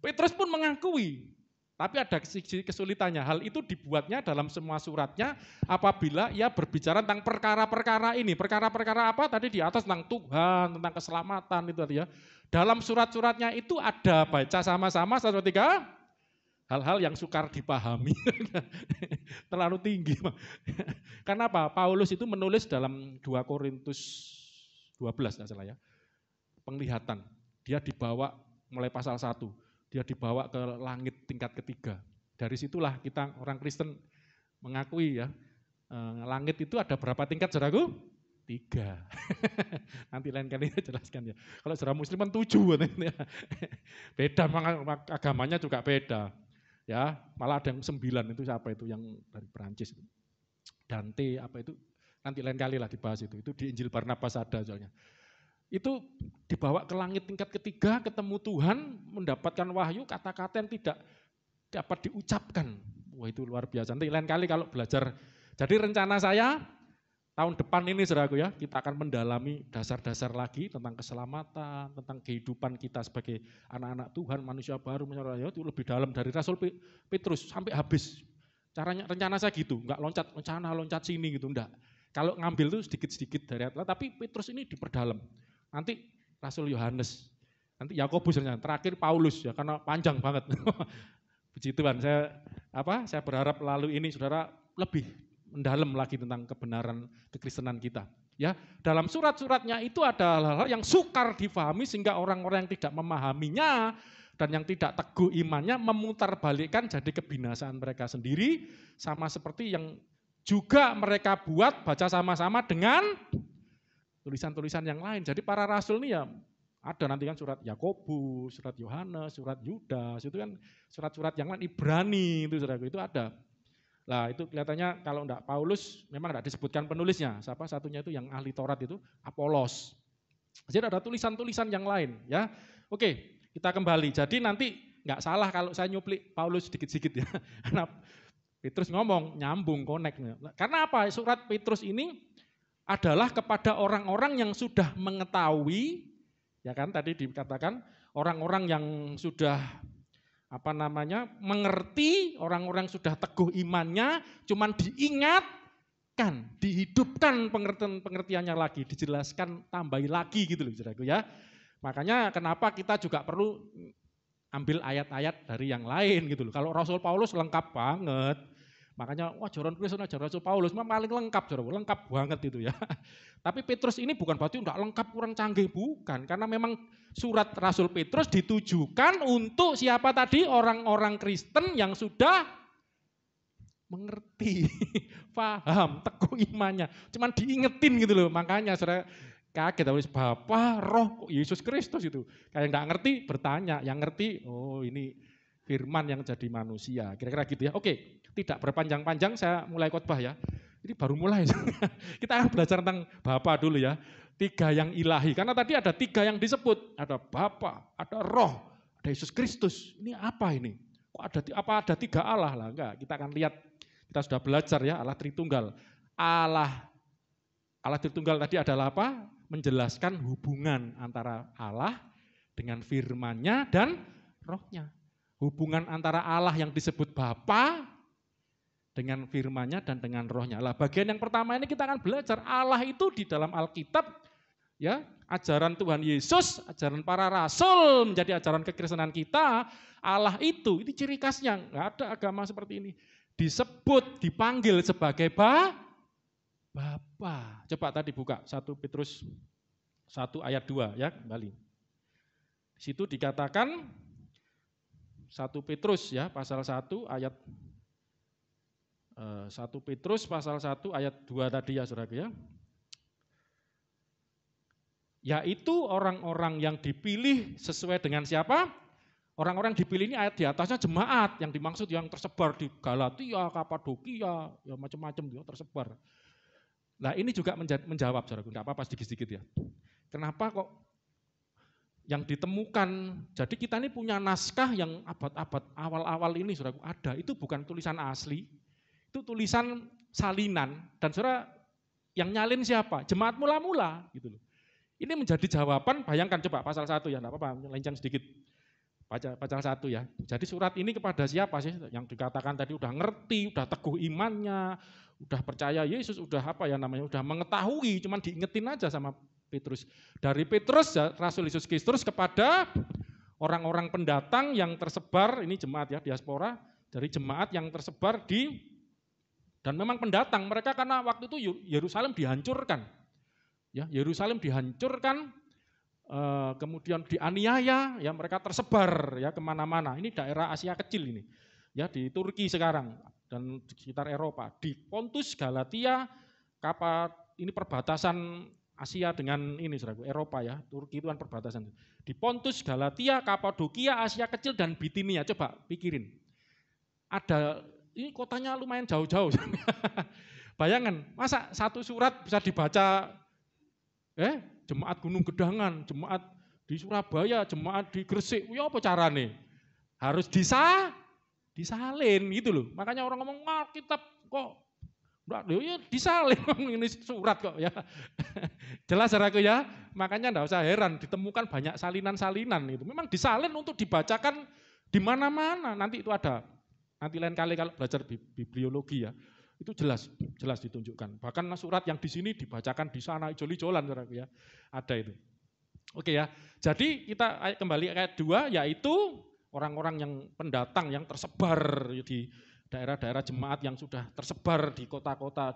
Petrus pun mengakui, tapi ada kesulitannya. Hal itu dibuatnya dalam semua suratnya apabila ia berbicara tentang perkara-perkara ini. Perkara-perkara apa? Tadi di atas tentang Tuhan, tentang keselamatan itu tadi ya. Dalam surat-suratnya itu ada, baca sama-sama 1, 2, 3, hal-hal yang sukar dipahami. Terlalu tinggi. Karena apa? Paulus itu menulis dalam 2 Korintus 12 tidak salah ya. Penglihatan. Dia dibawa mulai pasal 1. Dia dibawa ke langit tingkat ketiga. Dari situlah kita orang Kristen mengakui ya. Langit itu ada berapa tingkat saudaraku? 3. Nanti lain kali saya jelaskan ya. Kalau saudara muslim kan 7. Beda, agamanya juga beda. Ya, malah ada yang 9 itu siapa itu yang dari Perancis. Dante apa itu? Nanti lain kali lah dibahas itu. Itu di Injil Barnabas ada soalnya. Itu dibawa ke langit tingkat ketiga, ketemu Tuhan, mendapatkan wahyu, kata-kata yang tidak dapat diucapkan. Wah itu luar biasa. Nanti lain kali kalau belajar. Jadi rencana saya tahun depan ini saudaraku ya, kita akan mendalami dasar-dasar lagi tentang keselamatan, tentang kehidupan kita sebagai anak-anak Tuhan, manusia baru, itu lebih dalam dari Rasul Petrus sampai habis. Caranya rencana saya gitu, enggak loncat sini gitu, enggak. Kalau ngambil itu sedikit-sedikit dari atas, tapi Petrus ini diperdalam. Nanti Rasul Yohanes, nanti Yakobus, terakhir Paulus ya, karena panjang banget. Puji Tuhan, saya berharap lalu ini saudara lebih mendalam lagi tentang kebenaran kekristenan kita. Ya, dalam surat-suratnya itu ada hal-hal yang sukar difahami sehingga orang-orang yang tidak memahaminya dan yang tidak teguh imannya memutarbalikkan jadi kebinasaan mereka sendiri, sama seperti yang juga mereka buat baca sama-sama dengan tulisan-tulisan yang lain. Jadi para rasul ini ya ada nanti kan surat Yakobus, surat Yohanes, surat Yudas, itu kan surat-surat yang lain, Ibrani itu saudara, itu ada. Nah itu kelihatannya kalau enggak Paulus memang enggak disebutkan penulisnya. Siapa satunya itu yang ahli Taurat itu Apolos. Jadi ada tulisan-tulisan yang lain ya. Oke, kita kembali. Jadi nanti enggak salah kalau saya nyuplik Paulus sedikit-sedikit ya. Karena Petrus ngomong, nyambung, connect. Karena apa? Surat Petrus ini adalah kepada orang-orang yang sudah mengetahui, ya kan tadi dikatakan, orang-orang yang sudah mengerti, orang-orang sudah teguh imannya, cuman diingatkan, dihidupkan pengertiannya lagi, dijelaskan, tambahi lagi gitu loh saudaraku ya. Makanya kenapa kita juga perlu ambil ayat-ayat dari yang lain gitu loh. Kalau Rasul Paulus lengkap banget. Makanya ajaran Kristen, ajaran Rasul Paulus memang paling lengkap, lengkap banget itu ya. Tapi Petrus ini bukan berarti enggak lengkap, kurang canggih, bukan. Karena memang surat Rasul Petrus ditujukan untuk siapa tadi? Orang-orang Kristen yang sudah mengerti, paham, teguh imannya. Cuman diingetin gitu loh, makanya saudara kaget tulis Bapa, Roh, Yesus Kristus itu. Kayak enggak ngerti bertanya, yang ngerti oh ini firman yang jadi manusia. Kira-kira gitu ya. Oke, tidak berpanjang-panjang saya mulai khotbah ya. Ini baru mulai. Kita akan belajar tentang Bapa dulu ya. 3 yang ilahi. Karena tadi ada 3 yang disebut. Ada Bapa, ada Roh, ada Yesus Kristus. Ini apa ini? Kok ada 3 Allah lah? Enggak, kita akan lihat. Kita sudah belajar ya, Allah Tritunggal. Allah Tritunggal tadi adalah apa? Menjelaskan hubungan antara Allah dengan firman-Nya dan Roh-Nya. Hubungan antara Allah yang disebut Bapa dengan firman-Nya dan dengan Roh-Nya. Lah bagian yang pertama ini kita akan belajar Allah itu di dalam Alkitab ya, ajaran Tuhan Yesus, ajaran para rasul menjadi ajaran kekristenan kita. Allah itu ciri khasnya, enggak ada agama seperti ini. Disebut, dipanggil sebagai Bapa. Coba tadi buka 1 Petrus 1 ayat 2 ya, kembali. Di situ dikatakan 1 Petrus ya, pasal 1 ayat 1 Petrus pasal 1 ayat 2 tadi ya saudara ya. Yaitu orang-orang yang dipilih sesuai dengan siapa? Orang-orang dipilih ini ayat di atasnya jemaat, yang dimaksud yang tersebar di Galatia, Kapadokia, ya macam-macam dia tersebar. Nah ini juga menjawab saudara, enggak apa-apa sedikit-sedikit ya. Kenapa kok yang ditemukan, jadi kita ini punya naskah yang abad-abad awal-awal ini saudara ada, itu bukan tulisan asli, itu tulisan salinan, dan saudara yang nyalin siapa? Jemaat mula-mula gitu loh. Ini menjadi jawaban, bayangkan coba pasal 1 ya, enggak apa-apa, lencang sedikit. Pasal 1 ya. Jadi surat ini kepada siapa sih? Yang dikatakan tadi udah ngerti, udah teguh imannya, udah percaya Yesus, udah apa ya namanya, udah mengetahui, cuman diingetin aja sama Petrus. Dari Petrus ya, Rasul Yesus Kristus kepada orang-orang pendatang yang tersebar, ini jemaat ya, diaspora, dari jemaat yang tersebar dan memang pendatang, mereka karena waktu itu Yerusalem dihancurkan. Ya, Yerusalem dihancurkan, kemudian dianiaya, ya mereka tersebar ya kemana-mana. Ini daerah Asia kecil ini, ya di Turki sekarang dan di sekitar Eropa, di Pontus, Galatia, ini perbatasan Asia dengan ini saudara, Eropa ya, Turki itu kan perbatasan. Di Pontus, Galatia, Kapadokia, Asia kecil dan Bitinia. Coba pikirin, ada ini kotanya lumayan jauh-jauh. Bayangkan, masa satu surat bisa dibaca? Jemaat Gunung Gedangan, jemaat di Surabaya, jemaat di Gresik, ya apa carane? Harus disalin gitu loh. Makanya orang ngomong, Alkitab kok ya disalin, ini surat kok ya. Jelas saudaraku ya, makanya enggak usah heran ditemukan banyak salinan-salinan itu. Memang disalin untuk dibacakan di mana-mana. Nanti itu ada. Nanti lain kali kalau belajar bibliologi ya. Itu jelas ditunjukkan. Bahkan surat yang di sini dibacakan di sana, ijol-ijolan saudaraku ya. Ada itu. Oke ya. Jadi kita kembali ayat 2, yaitu orang-orang yang pendatang yang tersebar di daerah-daerah jemaat yang sudah tersebar di kota-kota,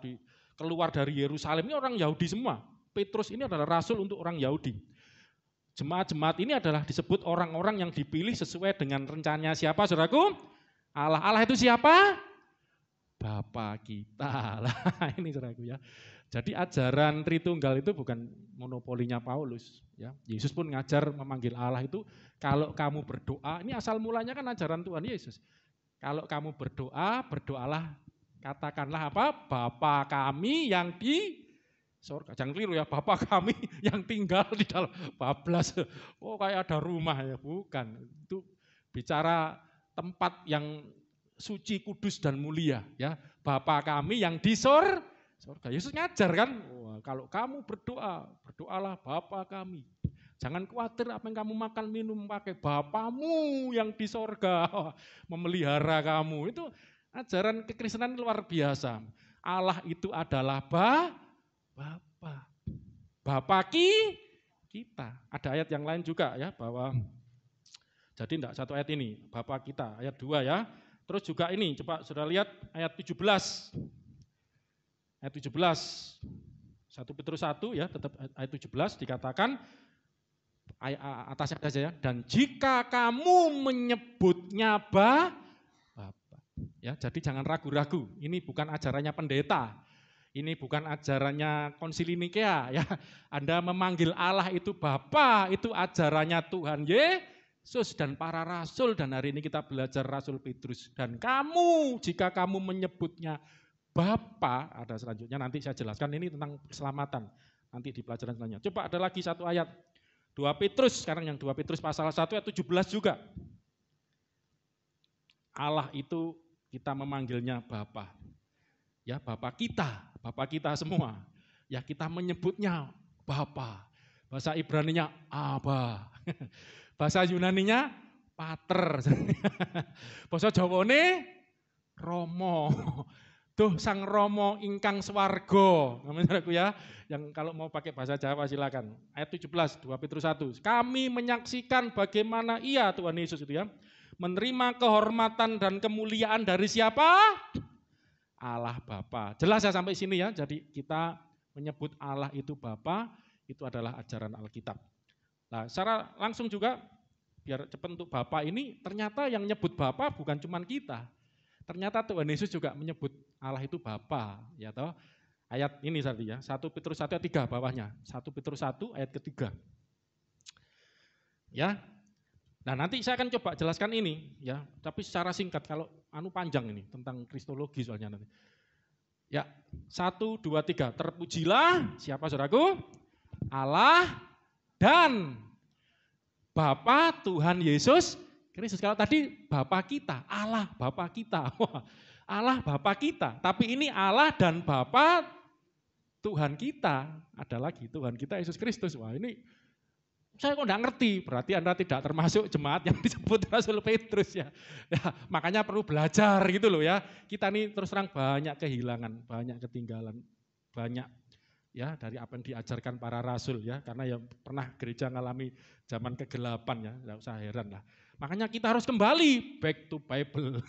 keluar dari Yerusalem. Ini orang Yahudi semua. Petrus ini adalah rasul untuk orang Yahudi. Jemaat-jemaat ini adalah disebut orang-orang yang dipilih sesuai dengan rencananya siapa saudaraku? Allah. Allah itu siapa? Bapa kita lah, ini saudaraku ya. Jadi ajaran Tritunggal itu bukan monopolinya Paulus ya. Yesus pun ngajar memanggil Allah itu, kalau kamu berdoa, ini asal mulanya kan ajaran Tuhan Yesus. Kalau kamu berdoa, berdoalah, katakanlah apa? Bapa kami yang di surga. Jangan keliru ya, Bapa kami yang tinggal di dalam bablas. Oh kayak ada rumah ya, bukan. Itu bicara tempat yang suci, kudus dan mulia ya. Bapa kami yang di surga. Yesus ngajar kan, wah, kalau kamu berdoa, berdoalah Bapa kami. Jangan khawatir apa yang kamu makan minum pakai Bapamu yang di surga memelihara kamu. Itu ajaran kekristenan luar biasa. Allah itu adalah Bapa. Bapa kita. Ada ayat yang lain juga ya, bahwa jadi enggak satu ayat ini, Bapa kita, ayat 2 ya. Terus juga ini, coba sudah lihat ayat 17. Ayat 17, 1 Petrus 1 ya, tetap ayat 17 dikatakan, atasnya aja ya, dan jika kamu menyebutnya Bapa, ya, jadi jangan ragu-ragu, ini bukan ajarannya pendeta, ini bukan ajarannya Konsili Nikea, ya. Anda memanggil Allah itu Bapa, itu ajarannya Tuhan Yesus dan para rasul, dan hari ini kita belajar Rasul Petrus. Dan kamu, jika kamu menyebutnya Bapa, ada selanjutnya nanti saya jelaskan ini tentang keselamatan nanti di pelajaran selanjutnya. Coba ada lagi satu ayat, 2 Petrus, sekarang yang 2 Petrus pasal 1 ayat 17 juga. Allah itu kita memanggilnya Bapa. Ya, Bapa kita semua. Ya, kita menyebutnya Bapa. Bahasa Ibraninya Aba. Bahasa Yunaninya Pater. Bahasa Jawane Romo. Tuh sang Romo ingkang swarga. Namanya ya. Yang kalau mau pakai bahasa Jawa silakan. Ayat 17, 2 Petrus 1. Kami menyaksikan bagaimana ia, Tuhan Yesus itu ya, menerima kehormatan dan kemuliaan dari siapa? Allah Bapa. Jelas ya sampai sini ya. Jadi kita menyebut Allah itu Bapa, itu adalah ajaran Alkitab. Nah, secara langsung juga, biar cepat untuk Bapa ini, ternyata yang nyebut Bapa bukan cuma kita. Ternyata Tuhan Yesus juga menyebut Allah itu Bapa, ya toh. Ayat ini tadi ya, 1 Petrus 1 ayat 3 bawahnya. 1 Petrus 1 ayat ketiga. Ya. Nah, nanti saya akan coba jelaskan ini ya, tapi secara singkat kalau panjang ini tentang kristologi soalnya nanti. Ya, 1, 2, 3. Terpujilah siapa saudaraku? Allah dan Bapa Tuhan Yesus Kristus. Kalau tadi Bapa kita, Allah Bapa kita. Allah Bapa kita. Tapi ini Allah dan Bapa Tuhan kita. Ada lagi Tuhan kita Yesus Kristus. Wah, ini saya kok enggak ngerti. Berarti Anda tidak termasuk jemaat yang disebut Rasul Petrus ya. Makanya perlu belajar gitu loh ya. Kita ini terus terang banyak kehilangan, banyak ketinggalan, banyak ya dari apa yang diajarkan para rasul ya, karena yang pernah gereja ngalami zaman kegelapan ya, enggak usah heran lah. Makanya kita harus kembali back to Bible,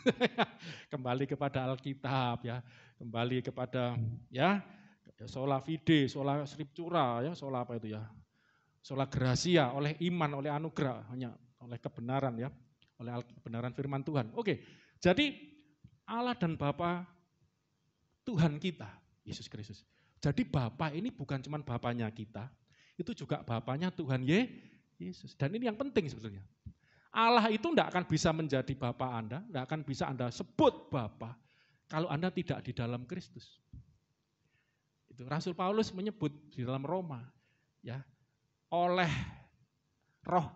kembali kepada Alkitab ya, kembali kepada ya sola fide, sola scriptura ya, sola apa itu ya, sola gracia, oleh iman, oleh anugerah, hanya oleh kebenaran ya, oleh kebenaran firman Tuhan. Oke, jadi Allah dan Bapa Tuhan kita, Yesus Kristus. Jadi Bapa ini bukan cuma Bapanya kita, itu juga Bapanya Tuhan Yesus. Dan ini yang penting sebetulnya. Allah itu tidak akan bisa menjadi Bapa Anda, tidak akan bisa Anda sebut Bapa kalau Anda tidak di dalam Kristus. Itu Rasul Paulus menyebut di dalam Roma, ya, oleh roh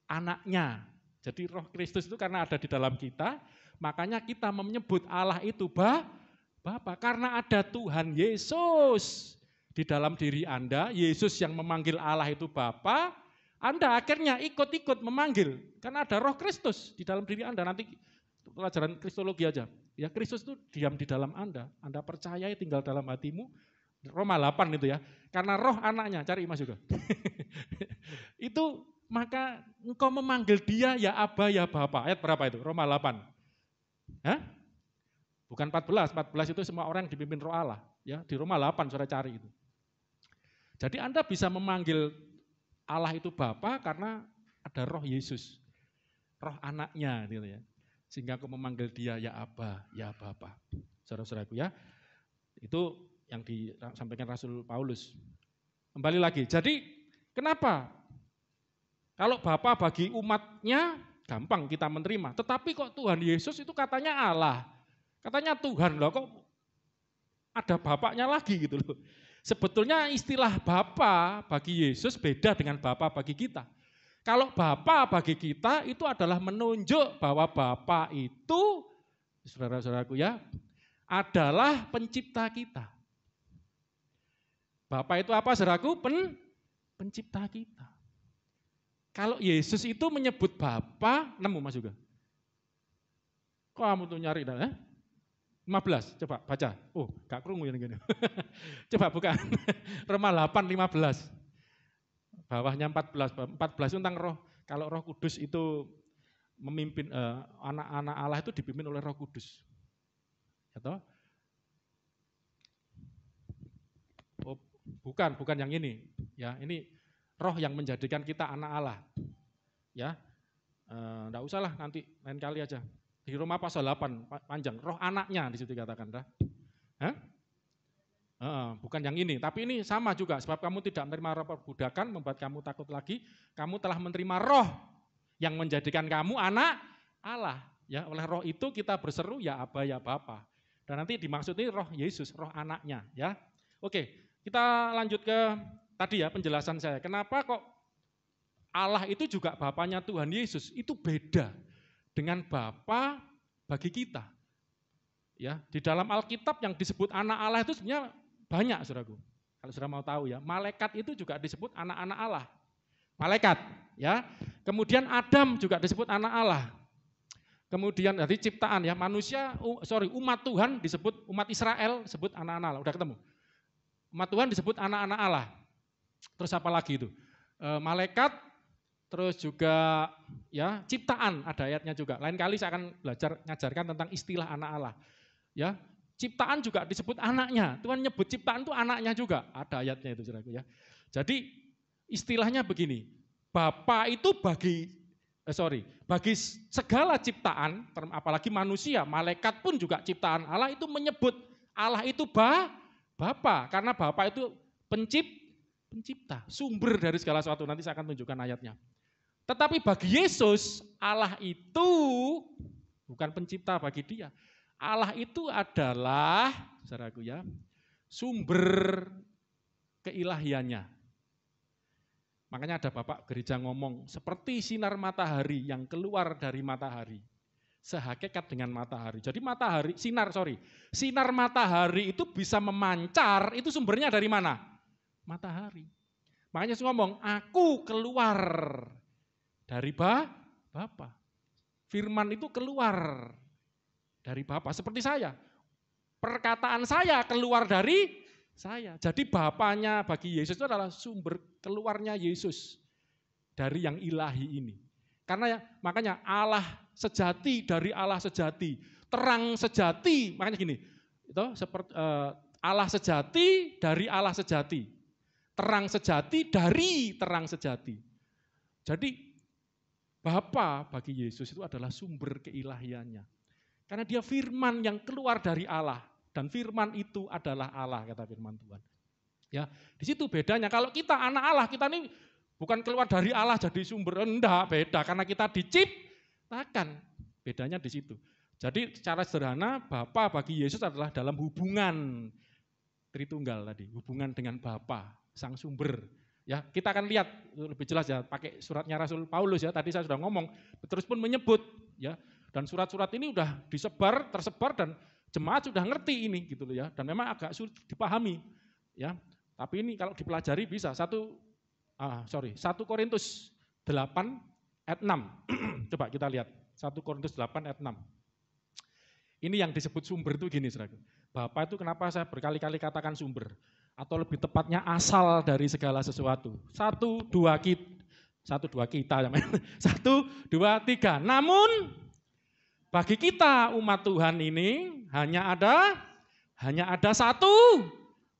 anaknya. Jadi roh Kristus itu karena ada di dalam kita, makanya kita menyebut Allah itu Bapa, karena ada Tuhan Yesus di dalam diri Anda, Yesus yang memanggil Allah itu Bapa, Anda akhirnya ikut-ikut memanggil, karena ada roh Kristus di dalam diri Anda. Nanti pelajaran kristologi aja. Ya, Kristus itu diam di dalam Anda percayai tinggal dalam hatimu. Roma 8 itu ya, karena roh anaknya, cari Mas juga. Itu maka engkau memanggil dia ya Aba ya Bapa. Ayat berapa itu? Roma 8. Hah? Bukan 14 itu semua orang yang dipimpin roh Allah. Ya, di Roma 8 saudara cari itu. Jadi Anda bisa memanggil Allah itu Bapa karena ada roh Yesus, roh anaknya gitu ya. Sehingga aku memanggil dia ya Aba, ya Bapa. Saudara-saudaraku ya. Itu yang disampaikan Rasul Paulus. Kembali lagi. Jadi kenapa? Kalau Bapa bagi umatnya gampang kita menerima. Tetapi kok Tuhan Yesus itu katanya Allah. Katanya Tuhan loh, kok ada Bapaknya lagi gitu loh. Sebetulnya istilah Bapa bagi Yesus beda dengan Bapa bagi kita. Kalau Bapa bagi kita itu adalah menunjuk bahwa Bapa itu, saudara-saudaraku ya, adalah pencipta kita. Bapa itu apa saudaraku? Pencipta kita. Kalau Yesus itu menyebut Bapa, nemu Mas juga. Kok kamu tuh nyari dah? 15, coba baca. Oh, gak kerungu ya gini. Coba buka. Roma 8, 15. Bawahnya 14 itu tentang roh. Kalau Roh Kudus itu memimpin anak-anak Allah itu dipimpin oleh Roh Kudus. Atau oh, bukan yang ini. Ya, ini roh yang menjadikan kita anak Allah. Ya. Enggak usah lah, nanti lain kali aja. Di Roma pasal 8 panjang, roh anaknya di situ dikatakan. Hah? Bukan yang ini, tapi ini sama juga. Sebab kamu tidak menerima roh perbudakan, membuat kamu takut lagi. Kamu telah menerima roh yang menjadikan kamu anak Allah. Ya, oleh roh itu kita berseru ya Aba ya Bapa. Dan nanti dimaksud ini roh Yesus, roh anaknya. Ya, oke. Kita lanjut ke tadi ya penjelasan saya. Kenapa kok Allah itu juga Bapanya Tuhan Yesus? Itu beda dengan Bapa bagi kita. Ya, di dalam Alkitab yang disebut anak Allah itu sebenarnya banyak, saudaraku. Kalau saudara mau tahu ya, malaikat itu juga disebut anak-anak Allah. Malaikat, ya. Kemudian Adam juga disebut anak Allah. Kemudian dari ciptaan ya, umat Tuhan disebut umat Israel disebut anak-anak Allah. Udah ketemu? Umat Tuhan disebut anak-anak Allah. Terus apa lagi itu? Malaikat, terus juga ya ciptaan, ada ayatnya juga. Lain kali saya akan belajar ngajarkan tentang istilah anak Allah. Ya, ciptaan juga disebut anaknya. Tuhan nyebut ciptaan itu anaknya juga. Ada ayatnya itu saudaraku ya. Jadi istilahnya begini, Bapa itu bagi bagi segala ciptaan, apalagi manusia, malaikat pun juga ciptaan Allah itu menyebut Allah itu Bapa, karena Bapa itu pencipta, sumber dari segala sesuatu. Nanti saya akan tunjukkan ayatnya. Tetapi bagi Yesus, Allah itu bukan pencipta bagi dia. Allah itu adalah, saudaraku ya, sumber keilahiannya. Makanya ada Bapak gereja ngomong, seperti sinar matahari yang keluar dari matahari. Sehakikat dengan matahari. Jadi sinar matahari itu bisa memancar, itu sumbernya dari mana? Matahari. Makanya Yesus ngomong, aku keluar dari Bapa. Firman itu keluar dari Bapa, seperti saya. Perkataan saya keluar dari saya. Jadi Bapaknya bagi Yesus itu adalah sumber keluarnya Yesus dari yang ilahi ini. Karena makanya Allah sejati dari Allah sejati, terang sejati, makanya gini, itu seperti Allah sejati dari Allah sejati, terang sejati dari terang sejati. Jadi Bapa bagi Yesus itu adalah sumber keilahiannya. Karena dia firman yang keluar dari Allah. Dan firman itu adalah Allah, kata firman Tuhan. Ya, di situ bedanya. Kalau kita anak Allah, kita ini bukan keluar dari Allah jadi sumber, enggak, beda. Karena kita diciptakan, bedanya di situ. Jadi secara sederhana, Bapa bagi Yesus adalah dalam hubungan Tritunggal tadi, hubungan dengan Bapa, sang sumber. Ya, kita akan lihat lebih jelas ya, pakai suratnya Rasul Paulus ya. Tadi saya sudah ngomong, Petrus pun menyebut ya. Dan surat-surat ini udah tersebar dan jemaat sudah ngerti ini gitu loh ya, dan memang agak sulit dipahami ya. Tapi ini kalau dipelajari bisa. 1 Korintus 8 ayat 6. Coba kita lihat 1 Korintus 8 ayat 6. Ini yang disebut sumber itu gini, saudara. Bapa itu kenapa saya berkali-kali katakan sumber? Atau lebih tepatnya asal dari segala sesuatu. 1, 2 kita. 1, 2, 3. Namun bagi kita umat Tuhan ini hanya ada satu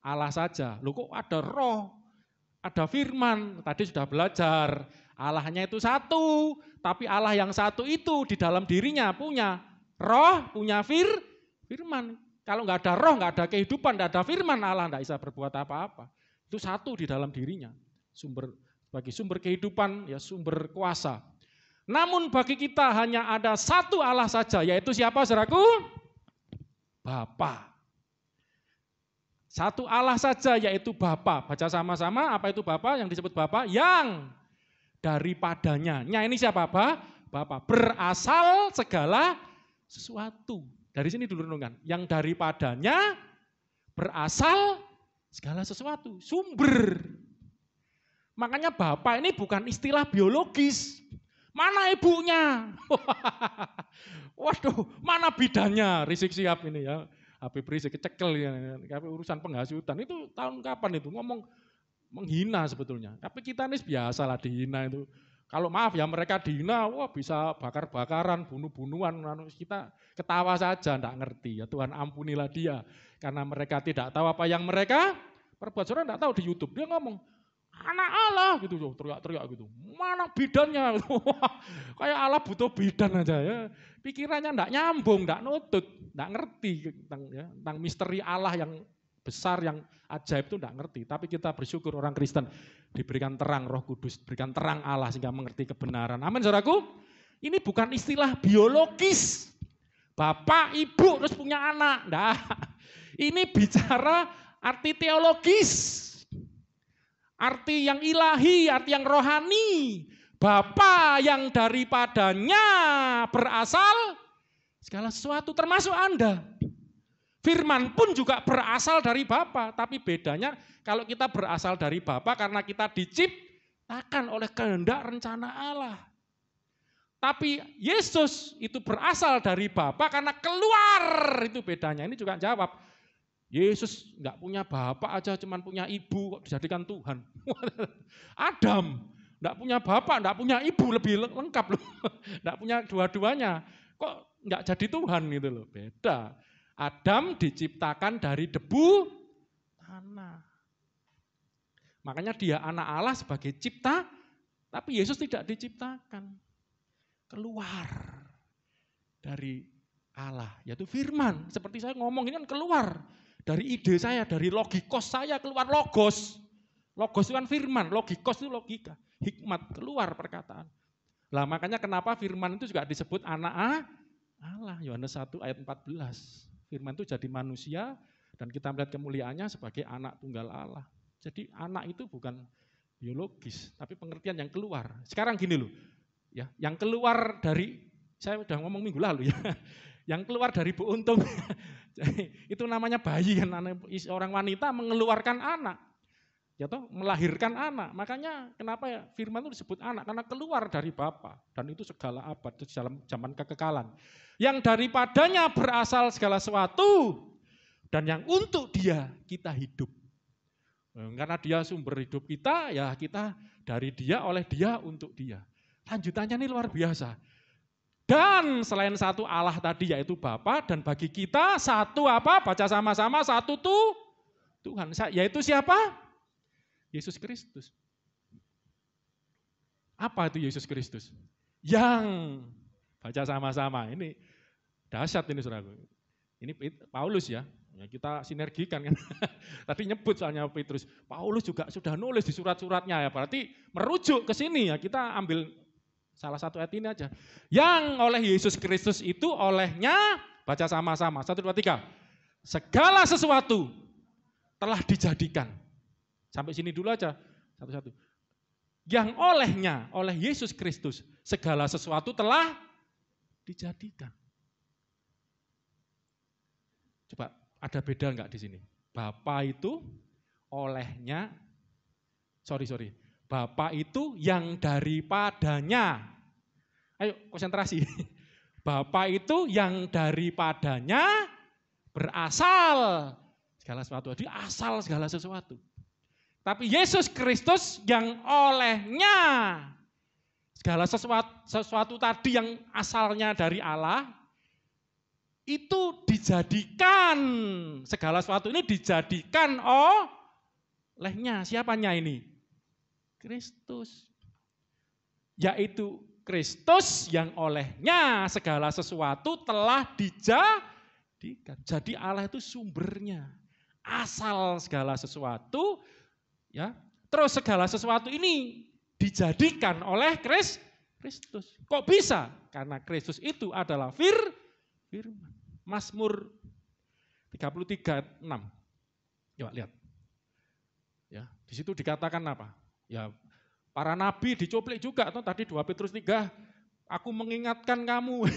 Allah saja. Loh kok ada roh, ada firman, tadi sudah belajar. Allahnya itu satu, tapi Allah yang satu itu di dalam dirinya punya roh, punya firman. Kalau nggak ada roh, nggak ada kehidupan, nggak ada firman, Allah nggak bisa berbuat apa-apa. Itu satu di dalam dirinya. Bagi sumber kehidupan, ya sumber kuasa. Namun bagi kita hanya ada satu Allah saja, yaitu siapa, saudaraku? Bapa. Satu Allah saja, yaitu Bapa. Baca sama-sama, apa itu Bapa? Yang disebut Bapa, yang daripadanya. Ini siapa? Bapa. Berasal segala sesuatu. Dari sini dulu renungan. Yang daripadanya berasal segala sesuatu. Sumber. Makanya Bapa ini bukan istilah biologis. Mana ibunya? Waduh, mana bidannya? Rizik Sihab ini ya. Habib Rizik kecekel ya. Urusan penghasutan itu tahun kapan itu? Ngomong menghina sebetulnya. Tapi kita ini biasalah dihina itu. Kalau maaf ya mereka dihina, wah bisa bakar-bakaran, bunuh-bunuhan. Kita ketawa saja, enggak ngerti. Ya Tuhan ampunilah dia. Karena mereka tidak tahu apa yang mereka perbuat. Saudara enggak tahu di YouTube. Dia ngomong, anak Allah gitu, teriak-teriak gitu. Mana bidannya? Kayak Allah butuh bidan aja ya. Pikirannya enggak nyambung, enggak nutut, enggak ngerti tentang misteri Allah yang besar, yang ajaib itu enggak ngerti. Tapi kita bersyukur orang Kristen diberikan terang Roh Kudus, diberikan terang Allah sehingga mengerti kebenaran. Amin, saudaraku. Ini bukan istilah biologis. Bapak, ibu terus punya anak. Nah, ini bicara arti teologis. Arti yang ilahi, arti yang rohani. Bapa yang daripadanya berasal segala sesuatu termasuk Anda. Firman pun juga berasal dari Bapa, tapi bedanya kalau kita berasal dari Bapa karena kita diciptakan oleh kehendak rencana Allah. Tapi Yesus itu berasal dari Bapa karena keluar, itu bedanya. Ini juga jawab. Yesus enggak punya bapak aja, cuman punya ibu kok dijadikan Tuhan. Adam enggak punya bapak, enggak punya ibu, lebih lengkap loh. Enggak punya dua-duanya. Kok enggak jadi Tuhan gitu loh. Beda. Adam diciptakan dari debu tanah. Makanya dia anak Allah sebagai cipta, tapi Yesus tidak diciptakan. keluar dari Allah, yaitu firman. Seperti saya ngomong ini kan keluar dari ide saya, dari logikos saya keluar logos. Logos itu kan firman, logikos itu logika, hikmat, keluar perkataan. Lah makanya kenapa firman itu juga disebut anak Allah, Yohanes 1 ayat 14. Firman itu jadi manusia dan kita melihat kemuliaannya sebagai anak tunggal Allah. Jadi anak itu bukan biologis, tapi pengertian yang keluar. Sekarang gini loh, ya, yang keluar dari, saya udah ngomong minggu lalu ya, yang keluar dari Bu Untung, itu namanya bayi kan, orang wanita mengeluarkan anak. Ya toh, melahirkan anak. Makanya kenapa ya firman itu disebut anak? Karena keluar dari Bapa dan itu segala abad dalam zaman kekekalan. Yang daripadanya berasal segala sesuatu dan yang untuk Dia kita hidup. Karena Dia sumber hidup kita, ya kita dari Dia, oleh Dia, untuk Dia. Lanjutannya ini luar biasa. Dan selain satu Allah tadi yaitu Bapa, dan bagi kita satu apa? Baca sama-sama, satu Tuhan. Yaitu siapa? Yesus Kristus. Apa itu Yesus Kristus? Yang baca sama-sama. Ini dahsyat ini saudaraku. Ini Paulus ya. Ya kita sinergikan kan. Tadi nyebut soalnya Petrus. Paulus juga sudah nulis di surat-suratnya ya. Berarti merujuk ke sini ya. Kita ambil salah satu ayat ini aja. Yang oleh Yesus Kristus itu olehnya, baca sama-sama. 1, 2, 3. Segala sesuatu telah dijadikan. Sampai sini dulu aja, satu-satu. Yang olehnya, oleh Yesus Kristus, segala sesuatu telah dijadikan. Coba, ada beda enggak di sini? Bapa itu olehnya, Bapa itu yang daripadanya. Ayo konsentrasi. Bapa itu yang daripadanya berasal segala sesuatu. Jadi asal segala sesuatu. Tapi Yesus Kristus yang olehnya segala sesuatu tadi yang asalnya dari Allah itu dijadikan, segala sesuatu ini dijadikan olehnya. Siapanya ini? Kristus. Yaitu Kristus yang olehnya segala sesuatu telah dijadikan. Jadi Allah itu sumbernya, asal segala sesuatu. Ya, terus segala sesuatu ini dijadikan oleh Kristus. Kok bisa? Karena Kristus itu adalah firman. Mazmur 33:6. Coba lihat. Ya, di situ dikatakan apa? Ya, para nabi dicuplik juga atau tadi 2 Petrus 3, aku mengingatkan kamu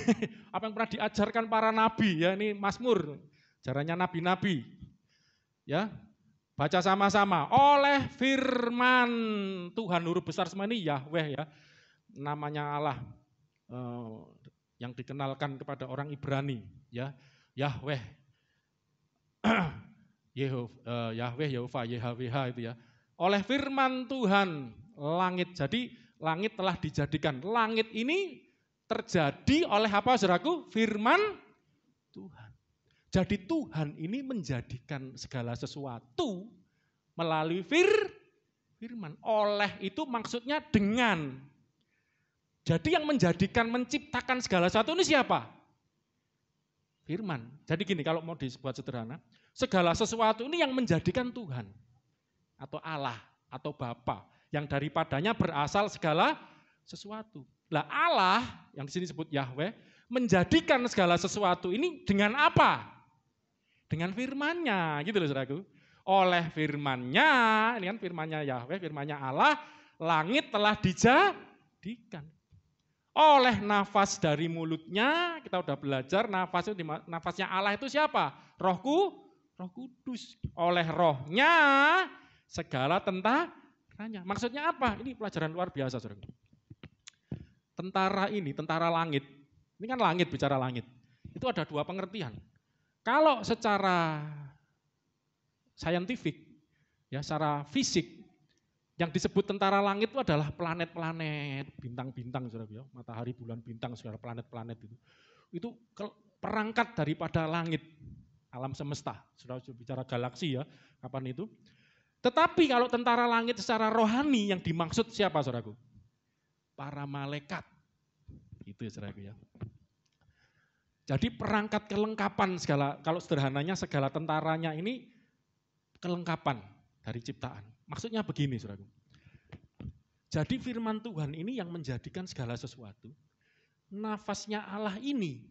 apa yang pernah diajarkan para nabi, ya ini Mazmur, ajarannya nabi-nabi. Ya. Baca sama-sama, oleh firman Tuhan huruf besar semua ini Yahweh ya, namanya Allah yang dikenalkan kepada orang Ibrani ya, Yahweh, Yahweh, Yehova, YHWH itu ya. Oleh firman Tuhan langit, jadi langit telah dijadikan. Langit ini terjadi oleh apa saudaraku? Firman Tuhan. Jadi Tuhan ini menjadikan segala sesuatu melalui firman. Oleh itu maksudnya dengan. Jadi yang menjadikan, menciptakan segala sesuatu ini siapa? Firman. Jadi gini, kalau mau dibuat sederhana, segala sesuatu ini yang menjadikan Tuhan. Atau Allah, atau Bapa. Yang daripadanya berasal segala sesuatu. Lah Allah, yang di sini disebut Yahweh, menjadikan segala sesuatu ini dengan apa? Dengan firman-Nya, gitu loh saudaraku. Oleh firman-Nya, ini kan firman-Nya Yahweh, firman-Nya Allah, langit telah dijadikan. Oleh nafas dari mulutnya, kita udah belajar nafasnya Allah itu siapa? Roh Kudus. Oleh rohnya, segala tentaranya. Maksudnya apa? Ini pelajaran luar biasa saudaraku. Tentara ini, tentara langit, ini kan langit, bicara langit. Itu ada 2 pengertian. Kalau secara saintifik, ya secara fisik, yang disebut tentara langit itu adalah planet-planet, bintang-bintang, saudara, ya, matahari, bulan, bintang, segala planet-planet itu. Itu perangkat daripada langit, alam semesta. Sudah bicara galaksi ya, kapan itu. Tetapi kalau tentara langit secara rohani yang dimaksud siapa, saudaraku? Para malaikat. Itu Gitu ya saudaraku ya. Jadi perangkat kelengkapan segala, kalau sederhananya segala tentaranya ini kelengkapan dari ciptaan. Maksudnya begini saudaraku. Jadi firman Tuhan ini yang menjadikan segala sesuatu. Nafasnya Allah ini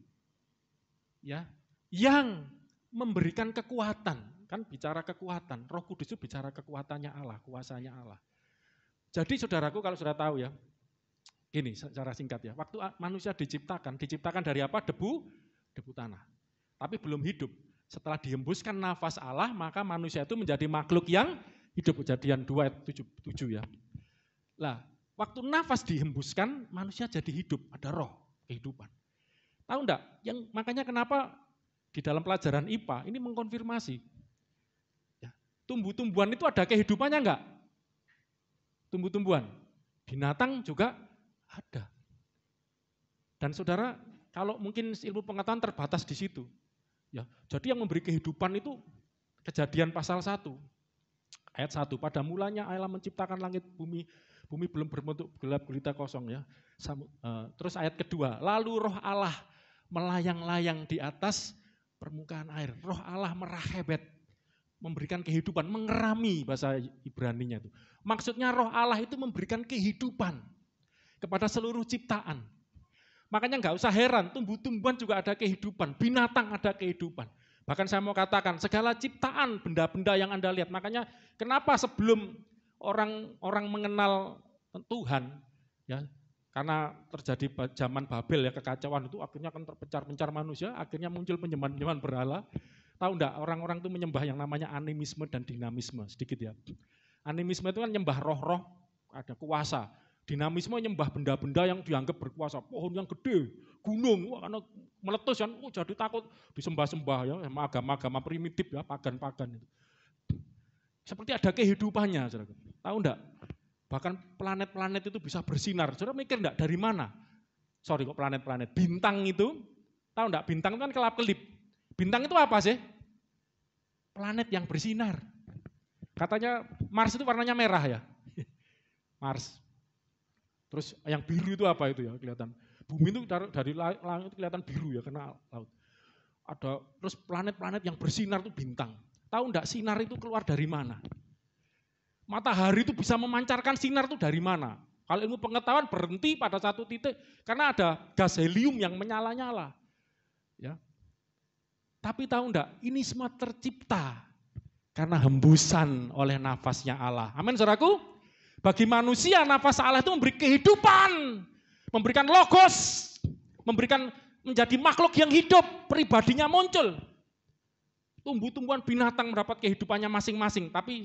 ya yang memberikan kekuatan. Kan bicara kekuatan, Roh Kudus itu bicara kekuatannya Allah, kuasanya Allah. Jadi saudaraku kalau sudah tahu ya, gini secara singkat ya, waktu manusia diciptakan dari apa? Debu tanah. Tapi belum hidup. Setelah dihembuskan nafas Allah, maka manusia itu menjadi makhluk yang hidup. Kejadian 2:7 ya. Lah, waktu nafas dihembuskan, manusia jadi hidup, ada roh, kehidupan. Tahu enggak? Makanya kenapa di dalam pelajaran IPA ini mengkonfirmasi. Ya, tumbuh-tumbuhan itu ada kehidupannya enggak? Tumbuh-tumbuhan. Binatang juga ada. Dan saudara, kalau mungkin ilmu pengetahuan terbatas di situ. Ya, jadi yang memberi kehidupan itu Kejadian pasal 1. Ayat 1, pada mulanya Allah menciptakan langit bumi belum berbentuk gelap gulita kosong ya. Terus ayat kedua, lalu roh Allah melayang-layang di atas permukaan air. Roh Allah merahebet, memberikan kehidupan, mengerami bahasa Ibraninya itu. Maksudnya roh Allah itu memberikan kehidupan kepada seluruh ciptaan. Makanya nggak usah heran, tumbuh-tumbuhan juga ada kehidupan, binatang ada kehidupan. Bahkan saya mau katakan, segala ciptaan, benda-benda yang Anda lihat. Makanya kenapa sebelum orang mengenal Tuhan, ya, karena terjadi zaman Babel ya, kekacauan itu akhirnya kan terpencar-pencar manusia, akhirnya muncul penyembahan berhala. Tahu enggak, orang-orang itu menyembah yang namanya animisme dan dinamisme, sedikit ya. Animisme itu kan nyembah roh-roh, ada kuasa. Dinamisme nyembah benda-benda yang dianggap berkuasa, pohon yang gede, gunung, karena meletus kan, jadi takut disembah-sembah ya, sama agama-agama primitif ya, pagan-pagan itu. Seperti ada kehidupannya, saudara. Tahu enggak? Bahkan planet-planet itu bisa bersinar. Saudara mikir enggak dari mana? Sorry kok planet-planet. Bintang itu, tahu enggak? Bintang itu kan kelap-kelip. Bintang itu apa sih? Planet yang bersinar. Katanya Mars itu warnanya merah ya. Mars. Terus yang biru itu apa itu ya, kelihatan. Bumi itu dari langit itu kelihatan biru ya, karena laut. Ada terus planet-planet yang bersinar itu bintang. Tahu enggak sinar itu keluar dari mana? Matahari itu bisa memancarkan sinar itu dari mana? Kalau ilmu pengetahuan berhenti pada satu titik, karena ada gas helium yang menyala-nyala. Ya. Tapi tahu enggak, ini semua tercipta karena hembusan oleh nafasnya Allah. Amin saudaraku? Bagi manusia nafas Allah itu memberi kehidupan, memberikan logos, memberikan menjadi makhluk yang hidup, pribadinya muncul. Tumbuh-tumbuhan binatang mendapat kehidupannya masing-masing, tapi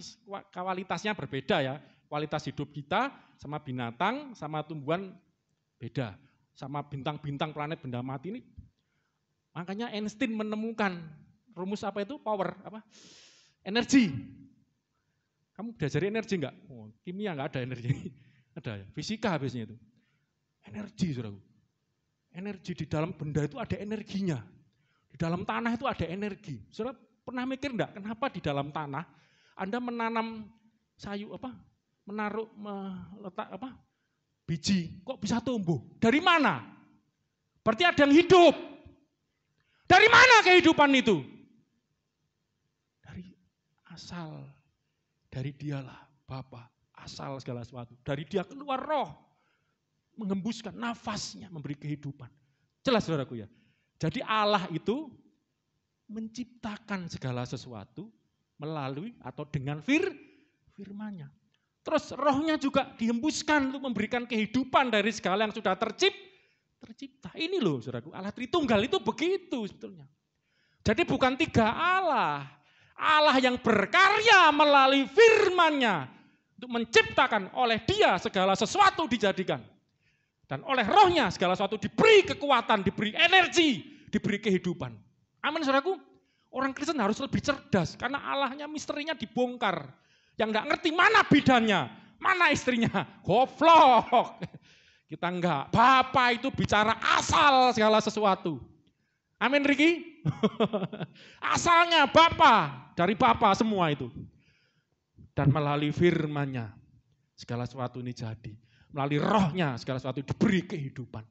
kualitasnya berbeda ya. Kualitas hidup kita sama binatang, sama tumbuhan beda. Sama bintang-bintang planet benda mati ini. Makanya Einstein menemukan rumus apa itu? Power, apa? Energi. Kamu diajari energi enggak? Oh, kimia enggak ada energi. Ada ya, fisika habisnya itu. Energi, saudaraku. Energi di dalam benda itu ada energinya. Di dalam tanah itu ada energi. Saudara pernah mikir enggak kenapa di dalam tanah Anda menanam meletak biji, kok bisa tumbuh? Dari mana? Berarti ada yang hidup. Dari mana kehidupan itu? Dari asal. Dari dialah Bapa, asal segala sesuatu. Dari dia keluar roh, menghembuskan nafasnya, memberi kehidupan. Jelas saudaraku ya. Jadi Allah itu menciptakan segala sesuatu melalui atau dengan firman-Nya. Terus rohnya juga dihembuskan untuk memberikan kehidupan dari segala yang sudah tercipta. Ini loh saudaraku, Allah Tritunggal itu begitu sebetulnya. Jadi bukan tiga Allah. Allah yang berkarya melalui firman-Nya untuk menciptakan, oleh dia segala sesuatu dijadikan. Dan oleh rohnya segala sesuatu diberi kekuatan, diberi energi, diberi kehidupan. Amin saudaraku. Orang Kristen harus lebih cerdas karena Allahnya misterinya dibongkar. Yang enggak ngerti mana bidannya, mana istrinya, goblok. Kita enggak, Bapa itu bicara asal segala sesuatu. Amin Riki? Asalnya Bapa, dari Bapa semua itu. Dan melalui firman-Nya segala sesuatu ini jadi. Melalui rohnya segala sesuatu diberi kehidupan.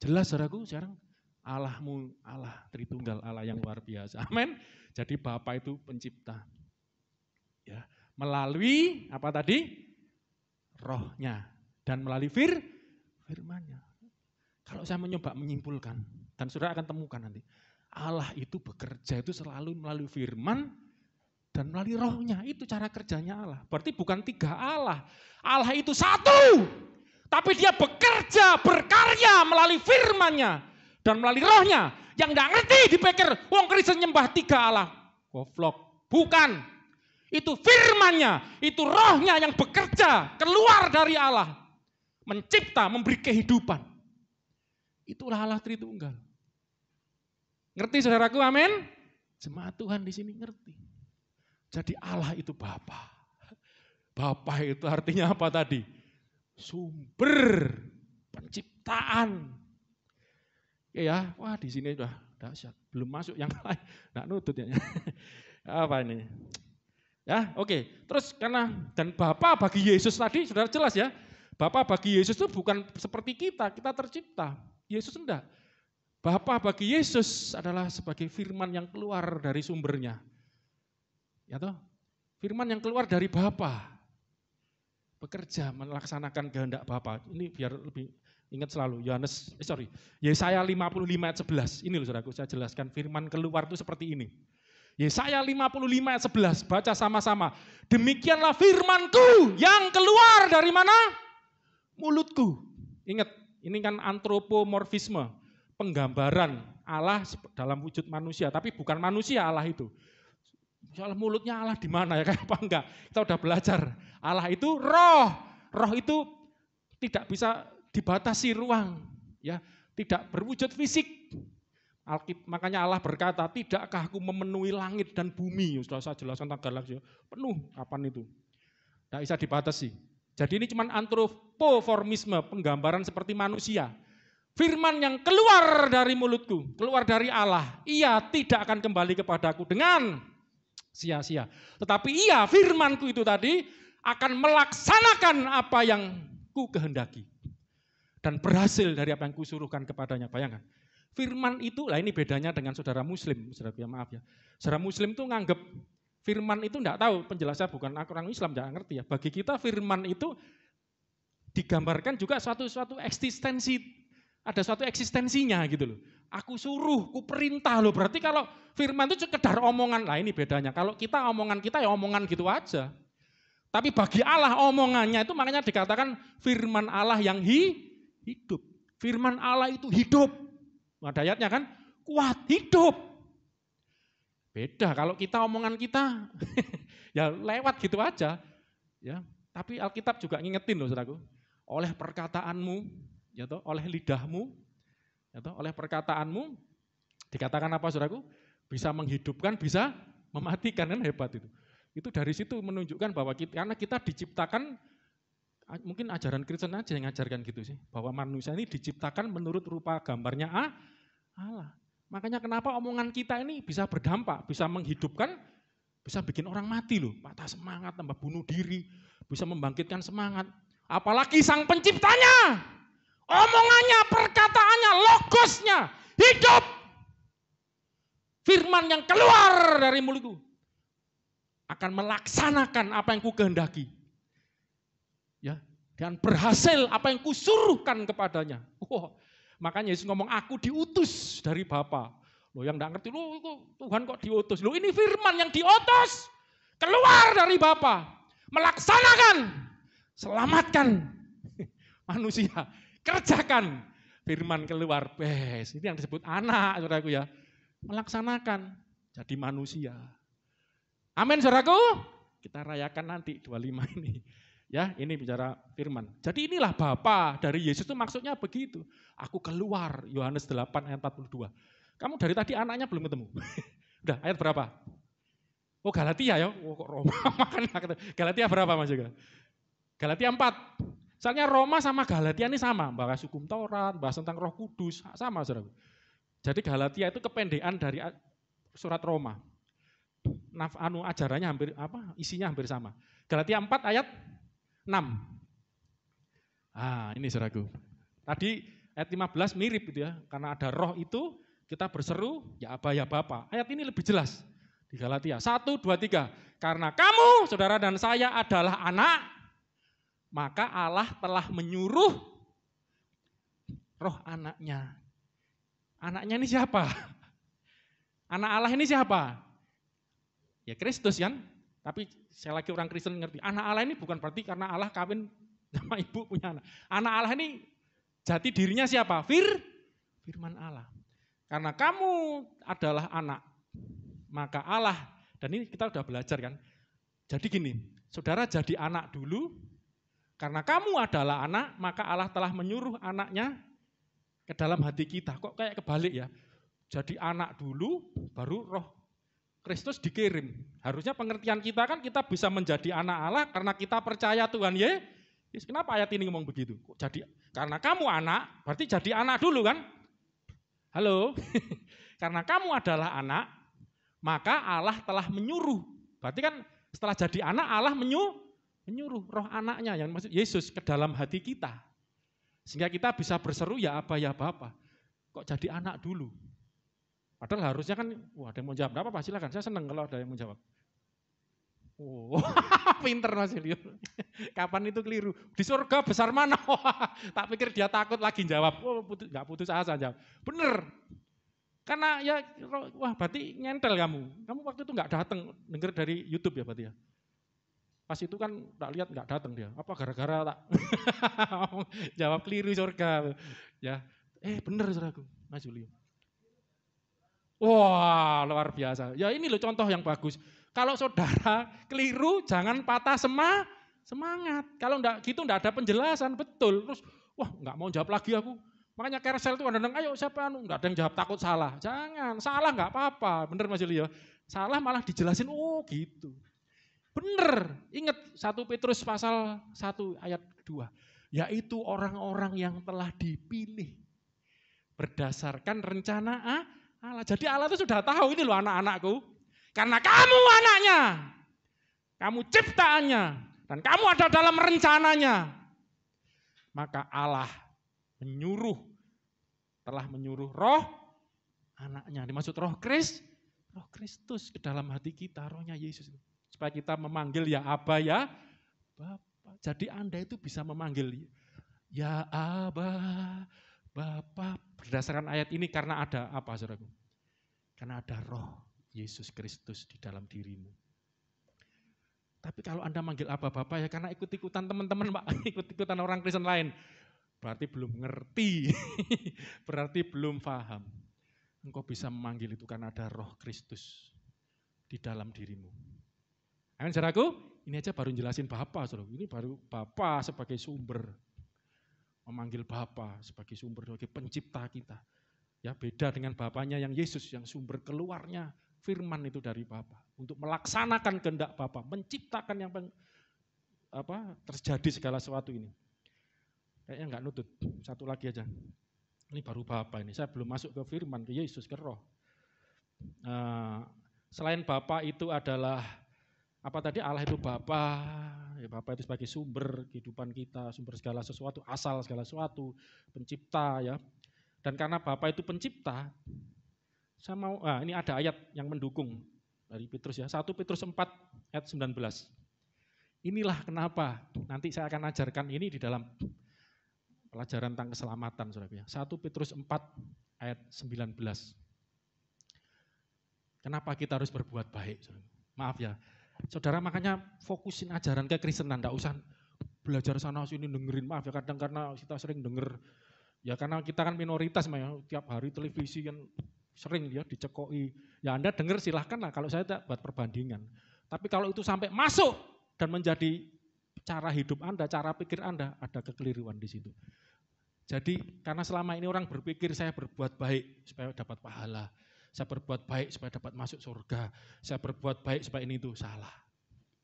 Jelas saudaraku sekarang Allahmu Allah Tritunggal, Allah yang luar biasa. Amin. Jadi Bapa itu pencipta. Ya, melalui apa tadi? Rohnya dan melalui firman-Nya. Kalau saya mencoba menyimpulkan dan saudara akan temukan nanti. Allah itu bekerja itu selalu melalui firman dan melalui rohnya. Itu cara kerjanya Allah. Berarti bukan 3 Allah. Allah itu satu. Tapi dia bekerja, berkarya melalui firman-Nya. Dan melalui rohnya. Yang gak ngerti dipikir, wong Kristen nyembah 3 Allah. Goblok. Bukan. Itu firman-Nya. Itu rohnya yang bekerja. Keluar dari Allah. Mencipta, memberi kehidupan. Itulah Allah Tritunggal. Ngerti saudaraku, amin? Jemaat Tuhan di sini ngerti. Jadi Allah itu Bapa. Bapa itu artinya apa tadi? Sumber penciptaan. Ya, wah di sini udah dahsyat. Belum masuk yang lain. Nggak nutut ya. Apa ini? Ya, oke. Terus karena dan Bapa bagi Yesus tadi sudah jelas ya. Bapa bagi Yesus itu bukan seperti kita tercipta. Yesus enggak. Bapa bagi Yesus adalah sebagai firman yang keluar dari sumbernya. Ya toh? Firman yang keluar dari Bapa. Bekerja melaksanakan kehendak Bapa. Ini biar lebih ingat selalu. Yesaya 55 ayat 11. Ini loh saudaraku, saya jelaskan firman keluar itu seperti ini. Yesaya 55 ayat 11. Baca sama-sama. Demikianlah firmanku yang keluar dari mana? Mulutku. Ingat. Ini kan antropomorfisme, penggambaran Allah dalam wujud manusia, tapi bukan manusia Allah itu. Soal mulutnya Allah di mana ya, kayak apa enggak? Kita udah belajar. Allah itu roh. Roh itu tidak bisa dibatasi ruang, ya, tidak berwujud fisik. Makanya Allah berkata, tidakkah aku memenuhi langit dan bumi? Sudah saya jelaskan tentang galaksi, penuh kapan itu? Tidak bisa dibatasi. Jadi ini cuma antropoformisme, penggambaran seperti manusia. Firman yang keluar dari mulutku, keluar dari Allah, ia tidak akan kembali kepadaku dengan sia-sia. Tetapi ia, firmanku itu tadi, akan melaksanakan apa yang ku kehendaki. Dan berhasil dari apa yang kusuruhkan kepadanya. Bayangkan, firman itu, lah ini bedanya dengan saudara muslim, saudara ya maaf ya. Saudara muslim itu nganggep firman itu enggak tahu, penjelasan bukan orang Islam, enggak ngerti ya. Bagi kita firman itu digambarkan juga suatu eksistensi, ada suatu eksistensinya gitu loh. Aku suruh, ku perintah loh. Berarti kalau firman itu sekedar omongan, lah ini bedanya. Kalau kita omongan kita ya omongan gitu aja. Tapi bagi Allah omongannya itu makanya dikatakan firman Allah yang hidup. Firman Allah itu hidup. Ada ayatnya kan, kuat, hidup. Beda kalau kita omongan kita ya lewat gitu aja. Ya, tapi Alkitab juga ngingetin loh saudaraku. Oleh perkataanmu, ya toh, oleh lidahmu, ya toh, oleh perkataanmu dikatakan apa saudaraku? Bisa menghidupkan, bisa mematikan, kan hebat itu. Itu dari situ menunjukkan bahwa karena kita diciptakan, mungkin ajaran Kristen aja yang ngajarkan gitu sih, bahwa manusia ini diciptakan menurut rupa gambarnya Allah. Makanya kenapa omongan kita ini bisa berdampak, bisa menghidupkan, bisa bikin orang mati loh, patah semangat, tambah bunuh diri, bisa membangkitkan semangat. Apalagi sang penciptanya, omongannya, perkataannya, logosnya, hidup. Firman yang keluar dari mulutku akan melaksanakan apa yang ku kehendaki. Ya, dan berhasil apa yang kusuruhkan kepadanya. Makanya Yesus ngomong, aku diutus dari Bapa. Loh yang enggak ngerti, loh Tuhan kok diutus? Loh ini firman yang diutus. Keluar dari Bapa. Melaksanakan. Selamatkan manusia. Kerjakan. Firman keluar. Ini yang disebut anak, saudaraku ya. Melaksanakan. Jadi manusia. Amin, saudaraku. Kita rayakan nanti 25 ini. Ya, ini bicara firman. Jadi inilah Bapa dari Yesus itu maksudnya begitu. Aku keluar, Yohanes 8 ayat 42. Kamu dari tadi anaknya belum ketemu. Udah, ayat berapa? Oh Galatia ya, kok Roma. Galatia berapa Mas Yoga? Galatia 4. Soalnya Roma sama Galatia ini sama, bahas hukum Taurat, bahas tentang Roh Kudus, sama saudara. Jadi Galatia itu kependekan dari surat Roma. Ajarannya hampir isinya hampir sama. Galatia 4 ayat 6. Ini saudaraku. Tadi ayat 15 mirip gitu ya. Karena ada roh itu, kita berseru, ya Aba ya Bapa. Ayat ini lebih jelas di Galatia. 1, 2, 3. Karena kamu, saudara dan saya adalah anak, maka Allah telah menyuruh roh anaknya. Anaknya ini siapa? Anak Allah ini siapa? Ya Kristus kan? Tapi saya lagi orang Kristen ngerti, anak Allah ini bukan berarti karena Allah kawin sama ibu punya anak. Anak Allah ini jati dirinya siapa? Firman Allah. Karena kamu adalah anak, maka Allah, dan ini kita udah belajar kan. Jadi gini, saudara jadi anak dulu, karena kamu adalah anak, maka Allah telah menyuruh anaknya ke dalam hati kita. Kok kayak kebalik ya? Jadi anak dulu, baru roh Kristus dikirim. Harusnya pengertian kita kan kita bisa menjadi anak Allah karena kita percaya Tuhan Yesus. Kenapa ayat ini ngomong begitu? Jadi karena kamu anak, berarti jadi anak dulu kan? Halo? Karena kamu adalah anak, maka Allah telah menyuruh. Berarti kan setelah jadi anak Allah menyuruh roh anaknya yang maksud Yesus ke dalam hati kita. Sehingga kita bisa berseru ya Aba ya Bapa. Kok jadi anak dulu? Padahal harusnya kan, wah ada yang mau jawab, enggak apa-apa silakan, saya senang kalau ada yang mau jawab. Oh, pinter Mas Ilio. Kapan itu keliru? Di surga besar mana? Tak pikir dia takut lagi jawab, enggak putus asa jawab. Bener, karena ya, wah berarti nyentel kamu waktu itu enggak datang, denger dari YouTube ya berarti ya. Pas itu kan tak lihat enggak datang dia, apa gara-gara tak jawab keliru surga. Ya, bener saudaraku, Mas Ilio. Wah, luar biasa. Ya ini loh contoh yang bagus. Kalau saudara keliru, jangan patah semangat. Kalau enggak gitu enggak ada penjelasan, betul. Terus, wah enggak mau jawab lagi aku. Makanya carousel itu kadang-kadang, ayo siapa enggak ada yang jawab takut salah. Jangan, salah enggak apa-apa. Bener Mas Yuli ya. Salah malah dijelasin, oh gitu. Bener, ingat 1 Petrus pasal 1 ayat 2. Yaitu orang-orang yang telah dipilih berdasarkan rencana Allah. Jadi Allah itu sudah tahu ini loh anak-anakku. Karena kamu anaknya, kamu ciptaannya, dan kamu ada dalam rencananya. Maka Allah telah menyuruh roh anaknya. Dimaksud roh Kristus ke dalam hati kita, rohnya Yesus. Supaya kita memanggil ya Aba ya Bapa. Jadi Anda itu bisa memanggil ya Aba Bapa. Berdasarkan ayat ini karena ada apa saudaraku? Karena ada roh Yesus Kristus di dalam dirimu. Tapi kalau Anda manggil Aba Bapa ya karena ikut-ikutan teman-teman Pak, ikut-ikutan orang Kristen lain. Berarti belum ngerti, berarti belum paham. Engkau bisa memanggil itu karena ada roh Kristus di dalam dirimu. Amin saudaraku, ini aja baru jelasin Bapa saudaraku. Ini baru Bapa sebagai sumber. Memanggil Bapa sebagai sumber, sebagai pencipta kita. Ya beda dengan Bapanya yang Yesus, yang sumber keluarnya firman itu dari Bapa. Untuk melaksanakan kehendak Bapa, menciptakan yang terjadi segala sesuatu ini. Kayaknya enggak nutut, satu lagi aja. Ini baru Bapa ini, saya belum masuk ke firman, ke Yesus, ke roh. Selain Bapa itu adalah, apa tadi Allah itu Bapa, ya Bapa itu sebagai sumber kehidupan kita, sumber segala sesuatu, asal segala sesuatu, pencipta ya. Dan karena Bapa itu pencipta, saya mau, ini ada ayat yang mendukung dari Petrus ya, 1 Petrus 4 ayat 19. Inilah kenapa, nanti saya akan ajarkan ini di dalam pelajaran tentang keselamatan saudara ya. 1 Petrus 4 ayat 19. Kenapa kita harus berbuat baik? Saudara? Maaf ya, saudara makanya fokusin ajaran kekristenan, enggak usah belajar sana sini dengerin, maaf ya kadang karena kita sering denger, ya karena kita kan minoritas, ya, tiap hari televisi kan sering dia dicekoi, ya Anda denger silahkan lah, kalau saya tidak buat perbandingan. Tapi kalau itu sampai masuk dan menjadi cara hidup Anda, cara pikir Anda, ada kekeliruan di situ. Jadi karena selama ini orang berpikir saya berbuat baik supaya dapat pahala, saya berbuat baik supaya dapat masuk surga, saya berbuat baik supaya ini itu salah.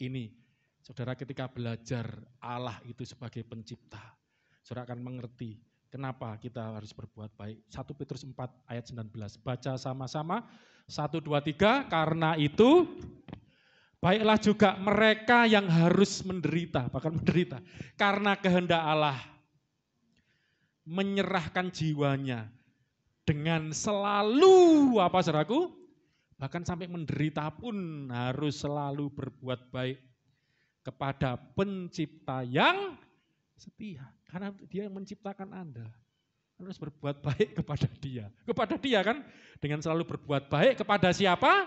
Ini, saudara ketika belajar Allah itu sebagai pencipta, saudara akan mengerti kenapa kita harus berbuat baik. 1 Petrus 4 ayat 19, baca sama-sama, 1, 2, 3, karena itu baiklah juga mereka yang harus menderita, bahkan menderita, karena kehendak Allah. menyerahkan jiwanya dengan selalu apa saudaraku? Bahkan sampai menderita pun harus selalu berbuat baik kepada pencipta yang setia. Karena dia yang menciptakan Anda. Harus berbuat baik kepada dia. Kepada dia kan? Dengan selalu berbuat baik kepada siapa?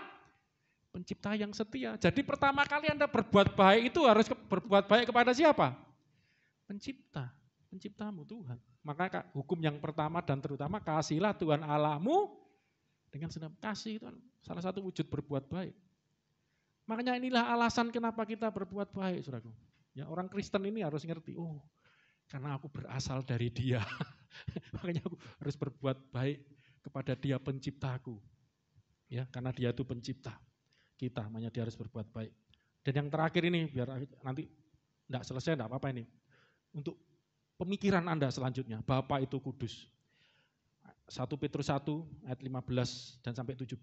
Pencipta yang setia. Jadi pertama kali Anda berbuat baik itu harus berbuat baik kepada siapa? Pencipta. Penciptamu Tuhan. Maka hukum yang pertama dan terutama kasihlah Tuhan Allahmu dengan segenap kasih itu salah satu wujud berbuat baik. Makanya inilah alasan kenapa kita berbuat baik, saudaraku. Ya, orang Kristen ini harus ngerti, oh karena aku berasal dari Dia. Makanya aku harus berbuat baik kepada Dia penciptaku. Ya, karena Dia itu pencipta kita, makanya Dia harus berbuat baik. Dan yang terakhir ini biar nanti enggak selesai enggak apa-apa ini. Untuk pemikiran Anda selanjutnya, Bapa itu kudus. 1 Petrus 1 ayat 15 dan sampai 17.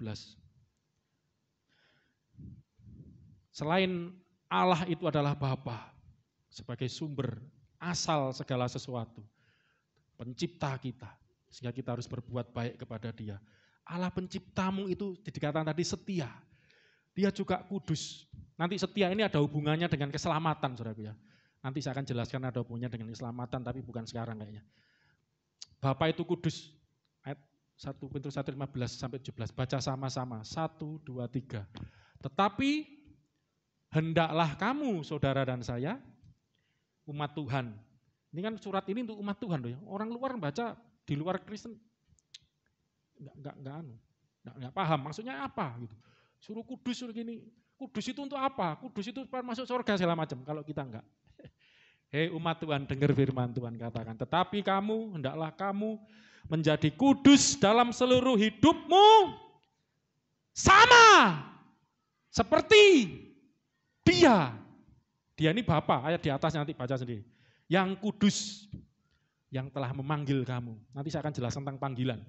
Selain Allah itu adalah Bapa sebagai sumber asal segala sesuatu, pencipta kita, sehingga kita harus berbuat baik kepada Dia. Allah penciptamu itu dikatakan tadi setia. Dia juga kudus. Nanti setia ini ada hubungannya dengan keselamatan, saudaraku ya. Nanti saya akan jelaskan ada hubungannya dengan keselamatan, tapi bukan sekarang kayaknya. Bapa itu kudus. Ayat 1 Petrus 1, 15 sampai 17. Baca sama-sama. 1, 2, 3. Tetapi hendaklah kamu, saudara dan saya, umat Tuhan. Ini kan surat ini untuk umat Tuhan loh ya. Orang luar baca di luar Kristen enggak paham maksudnya apa gitu. Suruh kudus suruh gini. Kudus itu untuk apa? Kudus itu supaya masuk surga segala macam. Kalau kita enggak. Hei umat Tuhan, dengar firman Tuhan katakan. Tetapi kamu, hendaklah kamu menjadi kudus dalam seluruh hidupmu. Sama. Seperti Dia. Dia ini Bapa, ayat di atas nanti baca sendiri. Yang kudus, yang telah memanggil kamu. Nanti saya akan jelaskan tentang panggilan.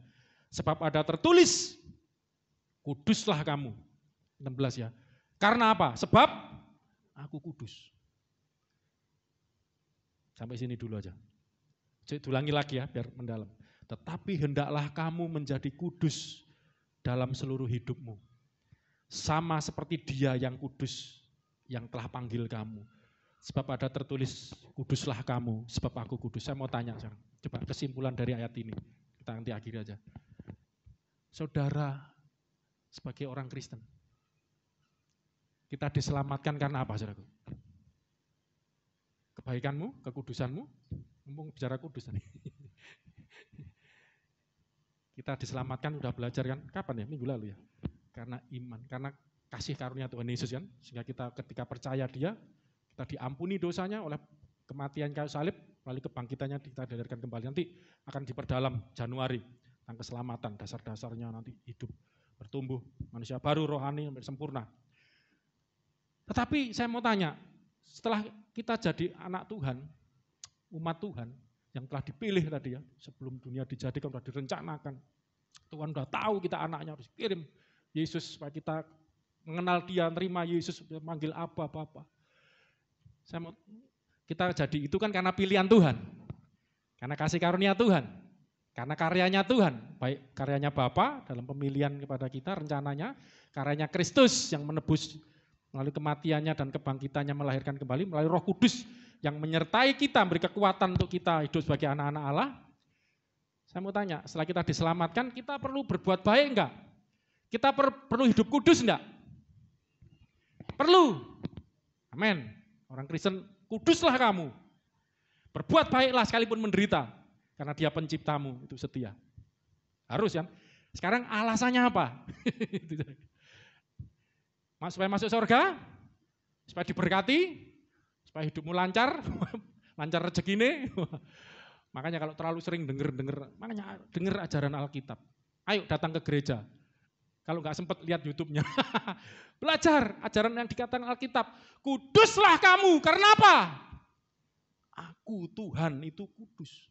Sebab ada tertulis, kuduslah kamu. 16 ya. Karena apa? Sebab aku kudus. Sampai sini dulu aja. Ulangi lagi ya, biar mendalam. Tetapi hendaklah kamu menjadi kudus dalam seluruh hidupmu. Sama seperti Dia yang kudus, yang telah panggil kamu. Sebab ada tertulis, kuduslah kamu, sebab aku kudus. Saya mau tanya sekarang, coba kesimpulan dari ayat ini. Kita nanti akhiri aja. Saudara, sebagai orang Kristen, kita diselamatkan karena apa, saudaraku? Kebaikanmu, kekudusanmu, mumpung bicara kudus tadi. Kita diselamatkan, udah belajar kan, kapan ya? Minggu lalu ya. Karena iman, karena kasih karunia Tuhan Yesus kan, sehingga kita ketika percaya Dia, kita diampuni dosanya oleh kematian kayu salib, melalui kebangkitannya kita dilahirkan kembali. Nanti akan diperdalam Januari tentang keselamatan, dasar-dasarnya nanti hidup, bertumbuh, manusia baru, rohani, sampai sempurna. Tetapi saya mau tanya, setelah kita jadi anak Tuhan, umat Tuhan, yang telah dipilih tadi ya, sebelum dunia dijadikan, sudah direncanakan, Tuhan sudah tahu kita anaknya, harus kirim Yesus supaya kita mengenal Dia, terima Yesus, manggil Abba, Bapa. Kita jadi itu kan karena pilihan Tuhan, karena kasih karunia Tuhan, karena karyanya Tuhan, baik karyanya Bapa dalam pemilihan kepada kita, rencananya, karyanya Kristus yang menebus melalui kematiannya dan kebangkitannya melahirkan kembali, melalui Roh Kudus yang menyertai kita, memberi kekuatan untuk kita hidup sebagai anak-anak Allah. Saya mau tanya, setelah kita diselamatkan, kita perlu berbuat baik enggak? Kita perlu hidup kudus enggak? Perlu. Amin. Orang Kristen, kuduslah kamu. Berbuat baiklah sekalipun menderita. Karena Dia penciptamu, itu setia. Harus ya. Sekarang alasannya apa? Supaya masuk surga, supaya diberkati, supaya hidupmu lancar, lancar rezekine. Makanya kalau terlalu sering dengar, makanya dengar ajaran Alkitab. Ayo datang ke gereja. Kalau nggak sempat lihat YouTube-nya. Belajar ajaran yang dikatakan Alkitab. Kuduslah kamu, karena apa? Aku Tuhan itu kudus.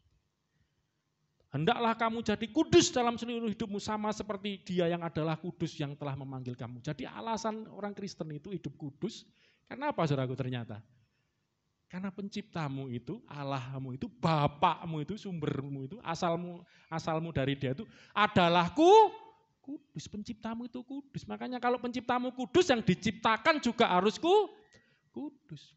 Hendaklah kamu jadi kudus dalam seluruh hidupmu sama seperti Dia yang adalah kudus yang telah memanggil kamu. Jadi alasan orang Kristen itu hidup kudus, karena apa saudaraku ternyata? Karena penciptamu itu, Allahmu itu, Bapakmu itu, sumbermu itu, asalmu dari Dia itu adalah kudus. Penciptamu itu kudus. Makanya kalau penciptamu kudus, yang diciptakan juga harus kudus.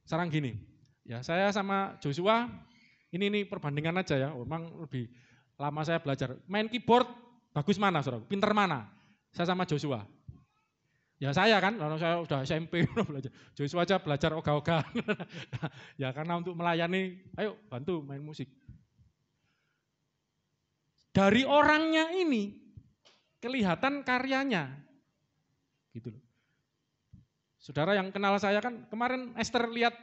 Sekarang gini, ya saya sama Joshua, ini perbandingan aja ya, memang lebih lama saya belajar. Main keyboard, bagus mana saudara? Pinter mana? Saya sama Joshua. Ya saya kan, kalau saya udah SMP belajar. Joshua aja belajar ogah-ogahan. Ya karena untuk melayani, ayo bantu main musik. Dari orangnya ini, kelihatan karyanya. Gitu loh. Saudara yang kenal saya kan, kemarin Esther lihat,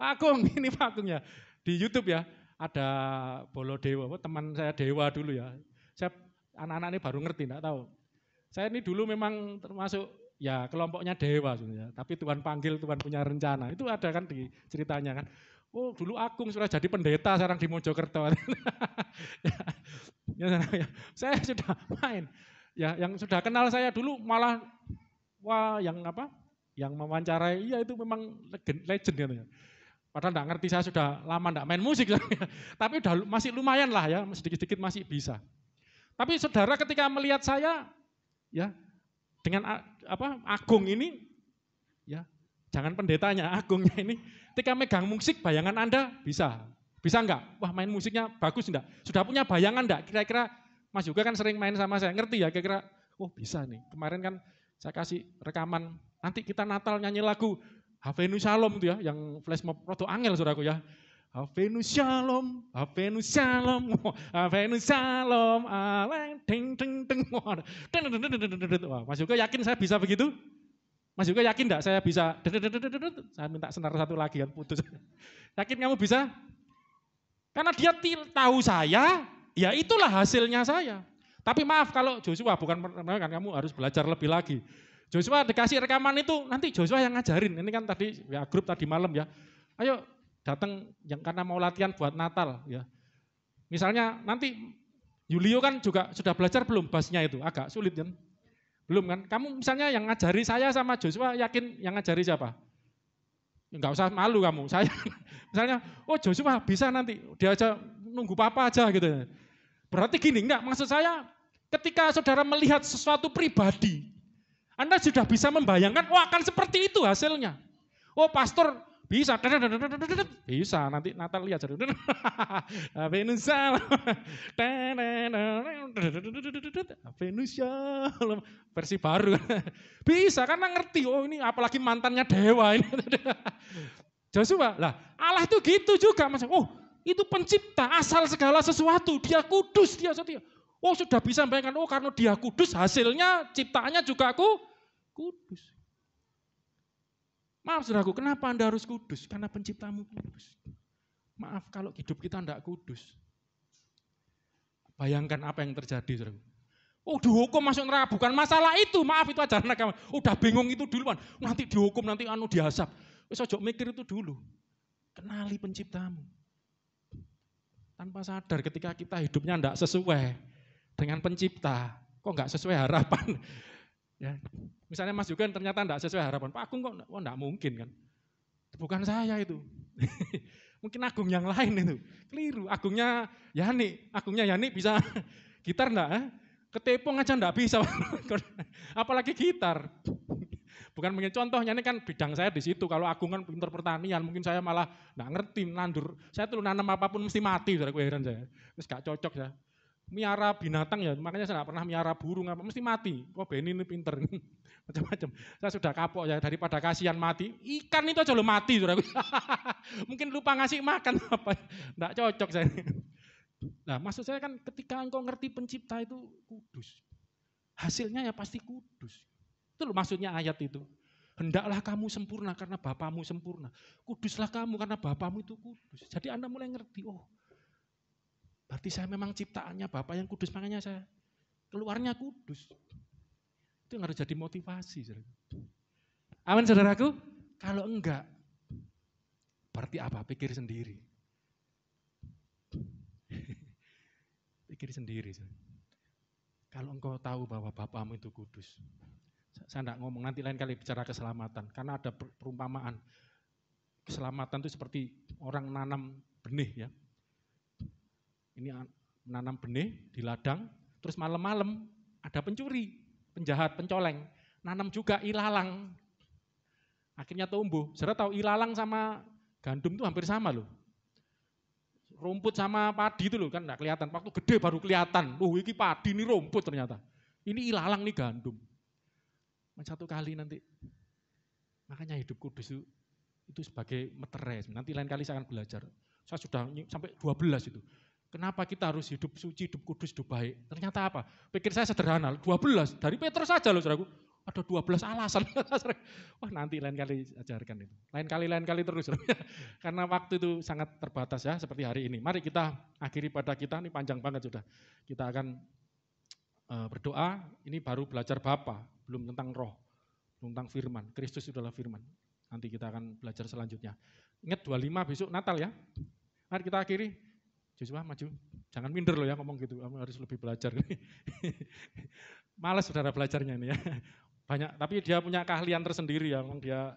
Pak Agung, ini Pak Agung ya, di YouTube ya, ada Bolo Dewa, teman saya Dewa dulu ya. Saya anak-anak ini baru ngerti, enggak tahu. Saya ini dulu memang termasuk ya kelompoknya Dewa sebenarnya, tapi Tuhan panggil, Tuhan punya rencana. Itu ada kan di ceritanya kan. Oh dulu Agung sudah jadi pendeta sekarang di Mojokerto. Ya, saya sudah main. Ya yang sudah kenal saya dulu malah wah yang apa? Yang mewawancarai iya itu memang legend katanya. Padahal enggak ngerti, saya sudah lama enggak main musik. Tapi udah masih lumayan lah ya, sedikit-sedikit masih bisa. Tapi saudara ketika melihat saya ya dengan Agung ini ya jangan pendetanya, Agungnya ini ketika megang musik bayangan Anda bisa enggak? Wah main musiknya bagus enggak? Sudah punya bayangan enggak? Kira-kira Mas juga kan sering main sama saya, ngerti ya kira-kira oh bisa nih. Kemarin kan saya kasih rekaman, nanti kita Natal nyanyi lagu Havenu Shalom itu ya, yang flash mob roto angel saudaraku ya. Havenu Shalom, Havenu Shalom, Havenu Shalom, aleng ding ding ding. Wah, Mas Yoga yakin saya bisa begitu? Mas Yoga yakin enggak saya bisa? Saya minta senar satu lagi kan putus. Yakin kamu bisa? Karena dia tahu saya, ya itulah hasilnya saya. Tapi maaf kalau Joshua bukan kan kamu harus belajar lebih lagi. Joshua dikasih rekaman itu nanti Joshua yang ngajarin. Ini kan tadi ya grup tadi malam ya. Ayo datang yang karena mau latihan buat Natal ya. Misalnya nanti Yulio kan juga sudah belajar belum bassnya itu? Agak sulit kan? Belum kan? Kamu misalnya yang ngajari saya sama Joshua yakin yang ngajari siapa? Enggak usah malu kamu. Saya misalnya, oh Joshua bisa nanti dia aja nunggu papa aja gitu. Berarti gini, enggak maksud saya ketika saudara melihat sesuatu pribadi, Anda sudah bisa membayangkan, oh akan seperti itu hasilnya. Oh pastor bisa, bisa nanti Natal lihat. Venus versi baru. Bisa karena ngerti, oh ini apalagi mantannya dewa ini. Joshua, lah Allah itu gitu juga. Oh itu pencipta asal segala sesuatu, dia kudus, dia setia. Oh sudah bisa membayangkan, oh karena dia kudus hasilnya ciptaannya juga kudus. Maaf saudaraku, kenapa Anda harus kudus? Karena penciptamu kudus. Maaf kalau hidup kita tidak kudus. Bayangkan apa yang terjadi saudaraku. Oh dihukum masuk neraka, bukan masalah itu, maaf itu ajaran agama. Udah bingung itu duluan, nanti dihukum, nanti diazab. Wis ojo mikir itu dulu. Kenali penciptamu. Tanpa sadar ketika kita hidupnya tidak sesuai dengan pencipta, kok nggak sesuai harapan. Ya, misalnya Mas juga ternyata tidak sesuai harapan, Pak Agung kok enggak mungkin kan? Bukan saya itu. Mungkin Agung yang lain itu. Keliru, Agungnya Yani bisa gitar enggak? Ketepung aja enggak bisa. Apalagi gitar. Bukan mungkin contohnya ini kan bidang saya di situ. Kalau Agung kan pinter pertanian, mungkin saya malah enggak ngerti nandur. Saya tuh nanam apapun mesti mati, saudara, heran saya. Terus gak cocok ya. Miara binatang ya, makanya saya nggak pernah miara burung apa, mesti mati. Oh Beni ini pinter, macam-macam. Saya sudah kapok ya, daripada kasihan mati, ikan itu aja lo mati. Mungkin lupa ngasih makan apa, nggak cocok saya. Nah maksud saya kan ketika engkau ngerti pencipta itu kudus, hasilnya ya pasti kudus. Itu loh maksudnya ayat itu. Hendaklah kamu sempurna karena Bapamu sempurna. Kuduslah kamu karena Bapamu itu kudus. Jadi Anda mulai ngerti, oh berarti saya memang ciptaannya Bapa yang kudus, makanya saya keluarnya kudus. Itu yang harus jadi motivasi. Amin saudaraku? Kalau enggak, berarti apa? Pikir sendiri. Pikir sendiri. Kalau engkau tahu bahwa Bapamu itu kudus, Saya enggak ngomong, nanti lain kali bicara keselamatan. Karena ada perumpamaan. Keselamatan itu seperti orang nanam benih ya. Ini menanam benih di ladang, terus malam-malam ada pencuri, penjahat, pencoleng. Nanam juga ilalang. Akhirnya tumbuh. Saudara tahu ilalang sama gandum itu hampir sama loh. Rumput sama padi itu loh kan enggak kelihatan. Waktu gede baru kelihatan. Ini padi, ini rumput ternyata. Ini ilalang, ini gandum. Satu kali nanti. Makanya hidup kudus itu sebagai meterai. Nanti lain kali saya akan belajar. Saya sudah sampai 12 itu. Kenapa kita harus hidup suci, hidup kudus, hidup baik? Ternyata apa? Pikir saya sederhana, 12. Dari Petrus saja loh saudaraku. Ada 12 alasan. Wah nanti lain kali ajarkan itu. Lain kali terus. Karena waktu itu sangat terbatas ya, seperti hari ini. Mari kita akhiri pada kita, ini panjang banget sudah. Kita akan berdoa, ini baru belajar Bapa, belum tentang roh, belum tentang firman. Kristus adalah firman. Nanti kita akan belajar selanjutnya. Ingat 25 besok Natal ya. Mari kita akhiri. Joshua maju, jangan minder loh ya ngomong gitu, kamu harus lebih belajar. Malas saudara belajarnya ini ya. Banyak, tapi dia punya keahlian tersendiri ya, memang dia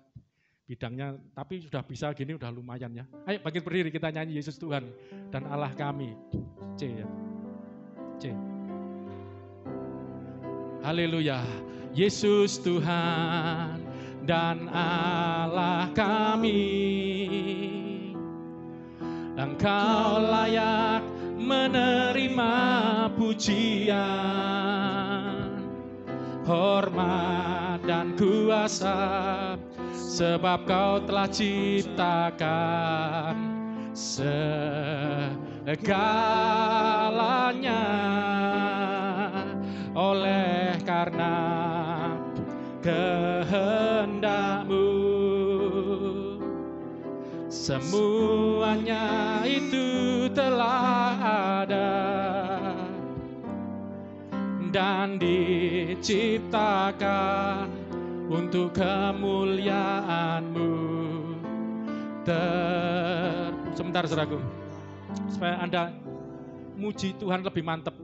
bidangnya, tapi sudah bisa gini udah lumayan ya. Ayo bangkit berdiri kita nyanyi Yesus Tuhan dan Allah kami. C ya. C. Haleluya. Yesus Tuhan dan Allah kami. Engkau layak menerima pujian, hormat dan kuasa, sebab Kau telah ciptakan segalanya. Oleh karena kehendak-Mu, semuanya itu telah ada dan diciptakan untuk kemuliaan-Mu. Sebentar saudaraku, supaya Anda muji Tuhan lebih mantap.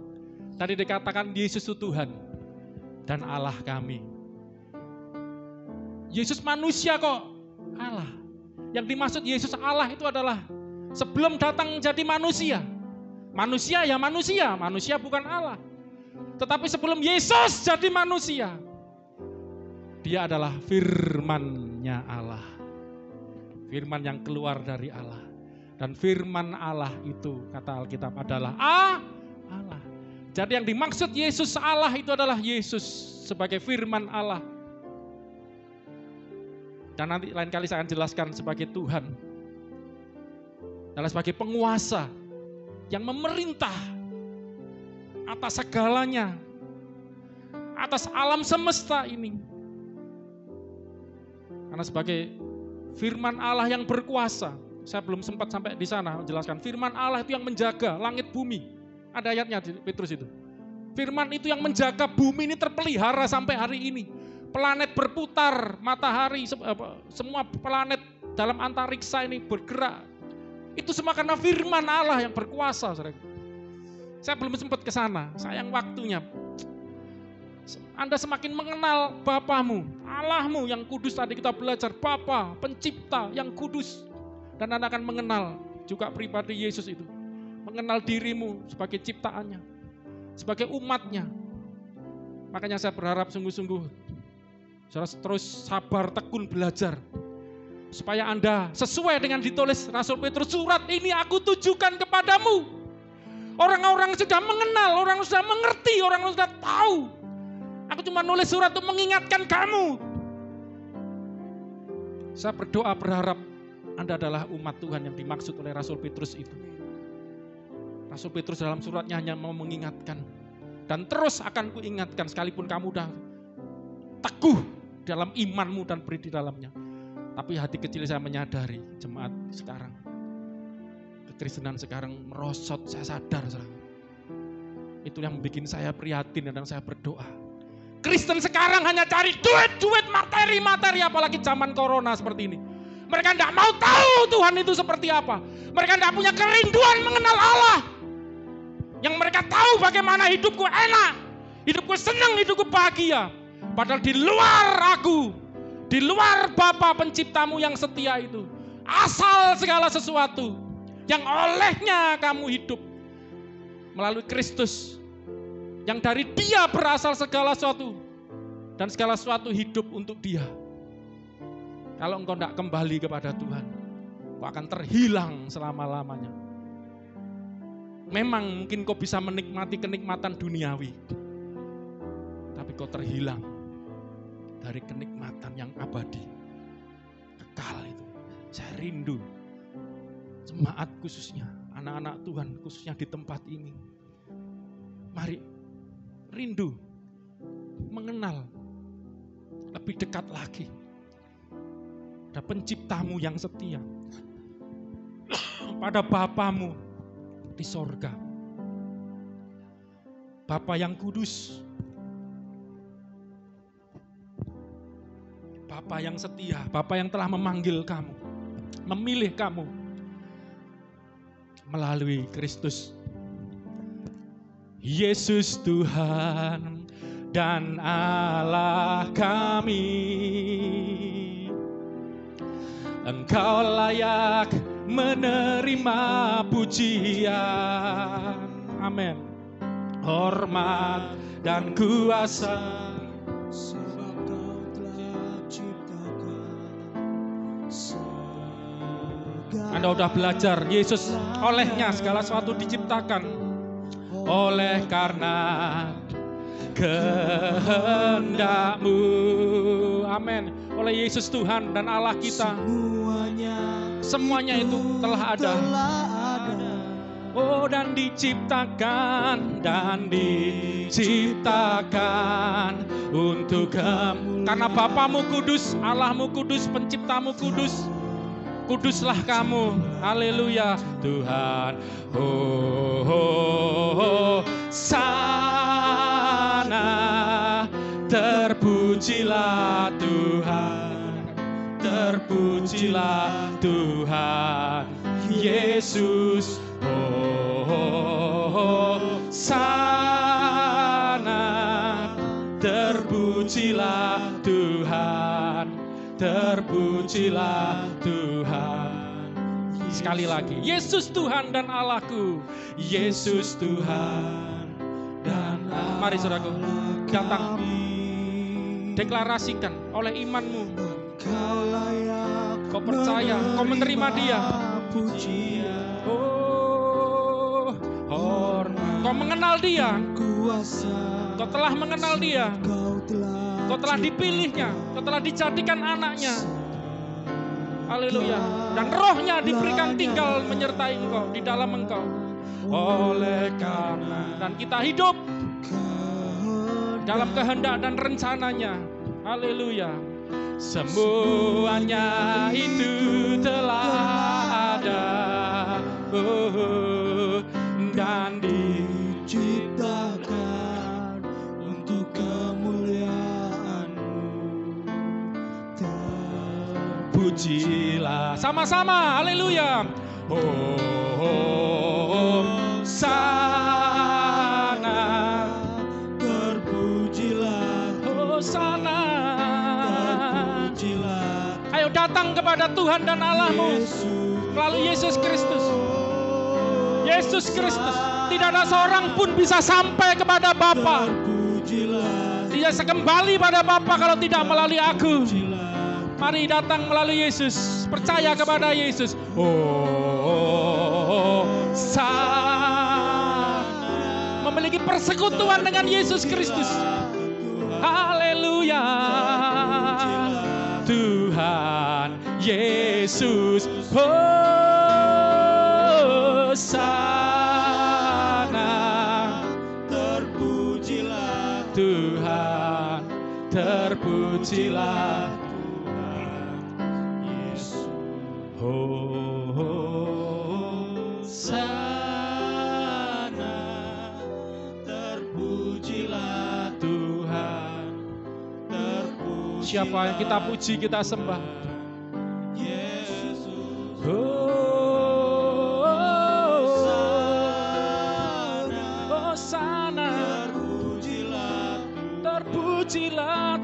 Tadi dikatakan Yesus itu Tuhan dan Allah kami. Yesus manusia kok Allah. Yang dimaksud Yesus Allah itu adalah sebelum datang menjadi manusia. Manusia ya manusia, manusia bukan Allah. Tetapi sebelum Yesus jadi manusia, Dia adalah firman-Nya Allah. Firman yang keluar dari Allah. Dan firman Allah itu, kata Alkitab, adalah Allah. Jadi yang dimaksud Yesus Allah itu adalah Yesus sebagai firman Allah. Dan nanti lain kali saya akan jelaskan sebagai Tuhan. Adalah sebagai penguasa yang memerintah atas segalanya. Atas alam semesta ini. Karena sebagai firman Allah yang berkuasa. Saya belum sempat sampai di sana menjelaskan. Firman Allah itu yang menjaga langit bumi. Ada ayatnya di Petrus itu. Firman itu yang menjaga bumi ini terpelihara sampai hari ini. Planet berputar, matahari, semua planet dalam antariksa ini bergerak. Itu semua karena firman Allah yang berkuasa. Saya belum sempat ke sana, sayang waktunya. Anda semakin mengenal Bapamu, Allahmu yang kudus, tadi kita belajar, Bapa, pencipta yang kudus. Dan Anda akan mengenal juga pribadi Yesus itu. Mengenal dirimu sebagai ciptaannya, sebagai umatnya. Makanya saya berharap sungguh-sungguh saudara terus sabar tekun belajar. Supaya Anda sesuai dengan ditulis Rasul Petrus, surat ini aku tujukan kepadamu. Orang-orang sudah mengenal, orang sudah mengerti, orang sudah tahu. Aku cuma nulis surat untuk mengingatkan kamu. Saya berdoa berharap Anda adalah umat Tuhan yang dimaksud oleh Rasul Petrus itu. Rasul Petrus dalam suratnya hanya mau mengingatkan. Dan terus akan kuingatkan sekalipun kamu udah teguh dalam imanmu dan beri di dalamnya. Tapi hati kecil saya menyadari jemaat sekarang, kekristenan sekarang merosot, saya sadar. Itu yang membuat saya prihatin dan saya berdoa. Kristen sekarang hanya cari duit, materi, apalagi zaman corona seperti ini. Mereka tidak mau tahu Tuhan itu seperti apa. Mereka tidak punya kerinduan mengenal Allah. Yang mereka tahu bagaimana hidupku enak, hidupku senang, hidupku bahagia. Padahal di luar aku, di luar Bapa penciptamu yang setia itu, asal segala sesuatu yang olehnya kamu hidup melalui Kristus, yang dari Dia berasal segala sesuatu, dan segala sesuatu hidup untuk Dia. Kalau engkau tidak kembali kepada Tuhan, engkau akan terhilang selama-lamanya. Memang mungkin kau bisa menikmati kenikmatan duniawi, tapi kau terhilang dari kenikmatan yang abadi, kekal itu. Saya rindu jemaat khususnya, anak-anak Tuhan khususnya di tempat ini. Mari rindu mengenal lebih dekat lagi pada penciptamu yang setia, pada Bapamu di sorga, Bapa yang kudus, Bapa yang setia, Bapa yang telah memanggil kamu, memilih kamu melalui Kristus. Yesus Tuhan dan Allah kami, Engkau layak menerima pujian, amin, hormat dan kuasa, sebab Kau telah ciptakan segala. Anda sudah belajar, Yesus olehnya segala sesuatu diciptakan, oleh karena kehendak-Mu, amin. Oleh Yesus Tuhan dan Allah kita, semuanya itu telah ada. Oh, dan diciptakan untuk kamu. Karena Bapamu kudus, Allahmu kudus, penciptamu kudus, kuduslah kamu. Haleluya Tuhan. Sana terpujilah Tuhan, terpujilah Tuhan Yesus. Sana terpujilah Tuhan, terpujilah Tuhan. Sekali lagi, Yesus Tuhan dan Allahku, Yesus Tuhan dan Allah. Mari saudaraku, datang, deklarasikan oleh imanmu. Kau percaya, kau menerima Dia. Oh, kau mengenal Dia. Kau telah mengenal Dia. Kau telah dipilihnya. Kau telah dijadikan anaknya. Haleluya. Dan rohnya diberikan tinggal menyertai engkau, di dalam engkau. Oleh karena, dan kita hidup dalam kehendak dan rencananya. Haleluya. Semuanya itu telah ada, dan diciptakan untuk kemuliaan-Mu. Terpujilah sama-sama, haleluya. Sana terpujilah, sana. Ayo datang kepada Tuhan dan Allahmu melalui Yesus Kristus. Yesus Kristus. Tidak ada seorang pun bisa sampai kepada Bapa. Dia kembali pada Bapa kalau tidak melalui aku. Mari datang melalui Yesus. Percaya kepada Yesus. Memiliki persekutuan dengan Yesus Kristus. Haleluya. Tuhan Yesus, Hosana, terpujilah Tuhan, terpujilah Tuhan Yesus. Hosana, terpujilah Tuhan, terpujilah. Siapa yang kita puji, kita sembah? Yesus. Hosana, terpujilah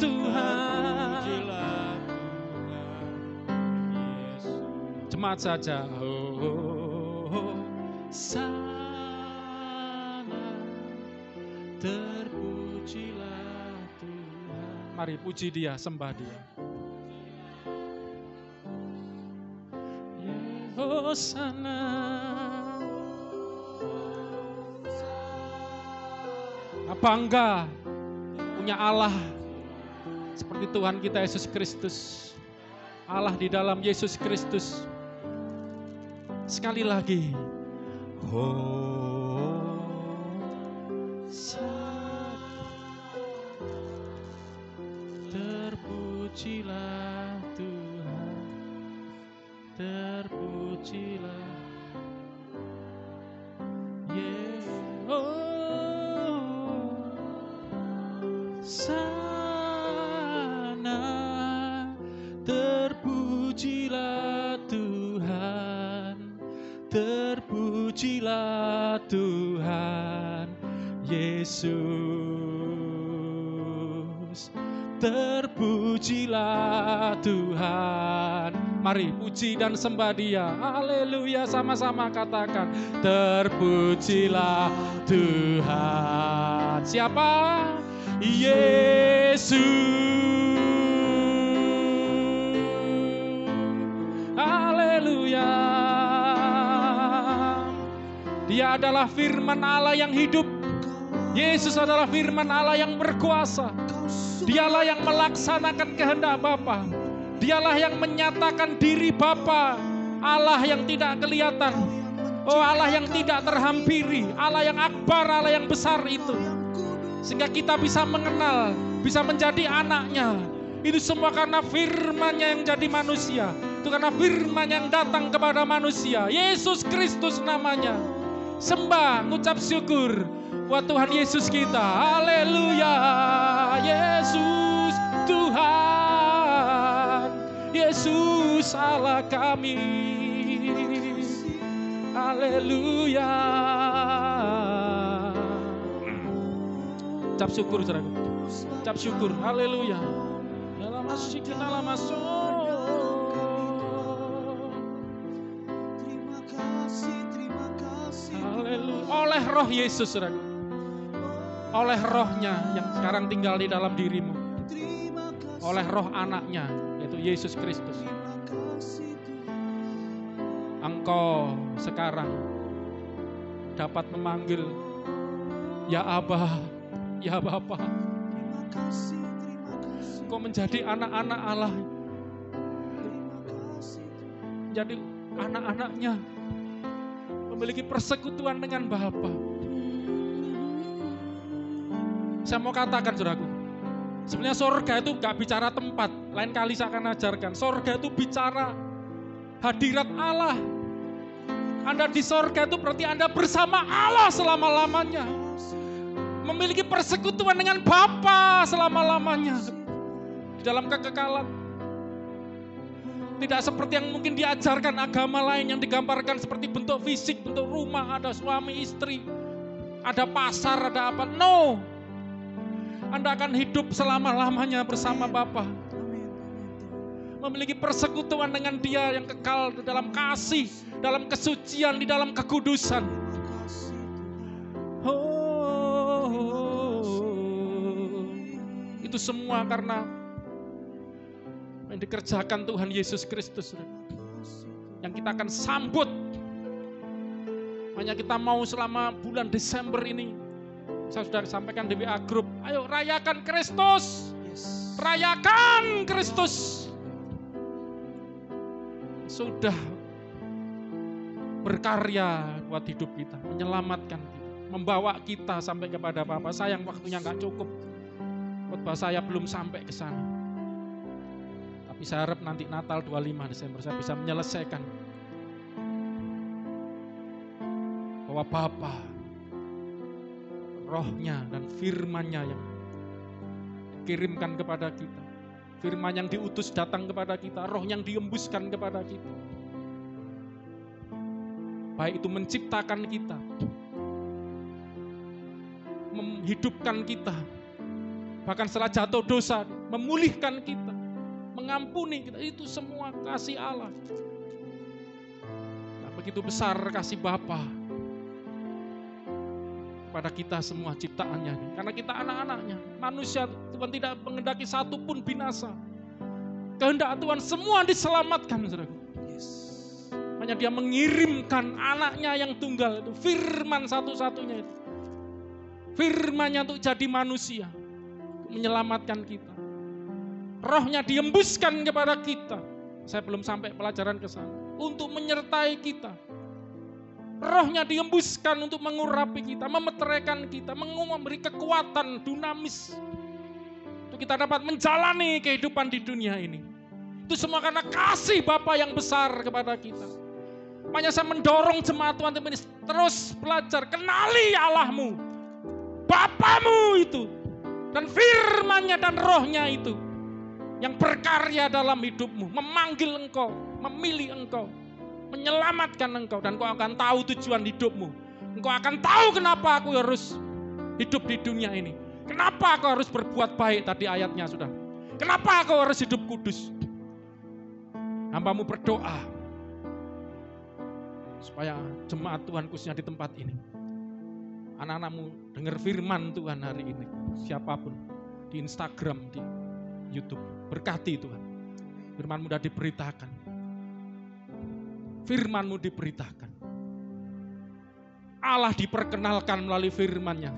Selamat saja. Sana terpujilah Tuhan. Mari puji Dia, sembah Dia. Hosana. Bangga punya Allah seperti Tuhan kita Yesus Kristus. Allah di dalam Yesus Kristus. Sekali lagi. Terpujilah Tuhan. Terpujilah. Sana terpujilah Tuhan, terpujilah Tuhan Yesus, terpujilah Tuhan. Mari puji dan sembah Dia. Haleluya, sama-sama katakan terpujilah Tuhan. Siapa? Yesus. Haleluya. Dia adalah firman Allah yang hidup. Yesus adalah firman Allah yang berkuasa. Dialah yang melaksanakan kehendak Bapa. Dialah yang menyatakan diri Bapa. Allah yang tidak kelihatan. Oh, Allah yang tidak terhampiri. Allah yang akbar, Allah yang besar itu. Sehingga kita bisa mengenal, bisa menjadi anaknya. Itu semua karena firman-Nya yang jadi manusia. Itu karena firman yang datang kepada manusia. Yesus Kristus namanya. Sembah, ngucap syukur buat Tuhan Yesus kita. Haleluya. Yesus Tuhan. Yesus Allah kami. Haleluya. Ucap syukur, saudaraku. Ucap syukur. Haleluya. Dalam masjid dalam masuk. Terima kasih. Haleluya. Oleh Roh Yesus, saudaraku. Oleh Roh-Nya yang sekarang tinggal di dalam dirimu. Oleh Roh Anak-Nya, yaitu Yesus Kristus. Engkau sekarang dapat memanggil ya Aba, ya Bapa. Kau menjadi anak-anak Allah. Jadi anak-anaknya memiliki persekutuan dengan Bapa. Saya mau katakan, saudaraku, sebenarnya sorga itu gak bicara tempat. Lain kali saya akan ajarkan. Sorga itu bicara hadirat Allah. Anda di sorga itu berarti Anda bersama Allah selama-lamanya. Memiliki persekutuan dengan Bapa selama-lamanya. Di dalam kekekalan. Tidak seperti yang mungkin diajarkan agama lain yang digambarkan seperti bentuk fisik, bentuk rumah, ada suami istri, ada pasar, ada apa. No. Anda akan hidup selama-lamanya bersama Bapa. Memiliki persekutuan dengan Dia yang kekal dalam kasih, dalam kesucian, di dalam kekudusan. Itu semua karena yang dikerjakan Tuhan Yesus Kristus. Yang kita akan sambut. Hanya kita mau selama bulan Desember ini. Saya sudah sampaikan di WA Group. Ayo rayakan Kristus. Rayakan Kristus. Sudah berkarya buat hidup kita. Menyelamatkan kita. Membawa kita sampai kepada Bapa. Sayang waktunya gak cukup. Khotbah saya belum sampai ke sana. Tapi saya harap nanti Natal 25 Desember saya bisa menyelesaikan bahwa Bapa, Roh-Nya dan firman-Nya yang dikirimkan kepada kita, firman yang diutus datang kepada kita, Roh yang diembuskan kepada kita, baik itu menciptakan kita, menghidupkan kita, bahkan setelah jatuh dosa, memulihkan kita, mengampuni kita, itu semua kasih Allah. Begitu besar kasih Bapa kepada kita semua ciptaannya ini. Karena kita anak-anaknya. Manusia Tuhan tidak menghendaki satu pun binasa. Kehendak Tuhan semua diselamatkan, saudara. Hanya Dia mengirimkan anaknya yang tunggal itu, firman satu-satunya itu. Firman-Nya untuk jadi manusia, menyelamatkan kita. Roh-Nya diembuskan kepada kita. Saya belum sampai pelajaran ke sana. Untuk menyertai kita. Roh-Nya diembuskan untuk mengurapi kita, memeteraikan kita, memberi kekuatan dunamis. Untuk kita dapat menjalani kehidupan di dunia ini. Itu semua karena kasih Bapa yang besar kepada kita. Makanya saya mendorong jemaat Tuhan ini terus belajar, kenali Allahmu, Bapamu itu, dan firman-Nya dan Roh-Nya itu yang berkarya dalam hidupmu, memanggil engkau, memilih engkau, menyelamatkan engkau, dan engkau akan tahu tujuan hidupmu. Engkau akan tahu kenapa aku harus hidup di dunia ini. Kenapa aku harus berbuat baik, tadi ayatnya sudah. Kenapa aku harus hidup kudus? Hambamu berdoa supaya jemaat Tuhan khususnya di tempat ini, anak-anakmu dengar firman Tuhan hari ini, siapapun, di Instagram, di YouTube, berkati Tuhan. Firman-Mu sudah diberitakan. Firman-Mu diberitakan. Allah diperkenalkan melalui firman-Nya.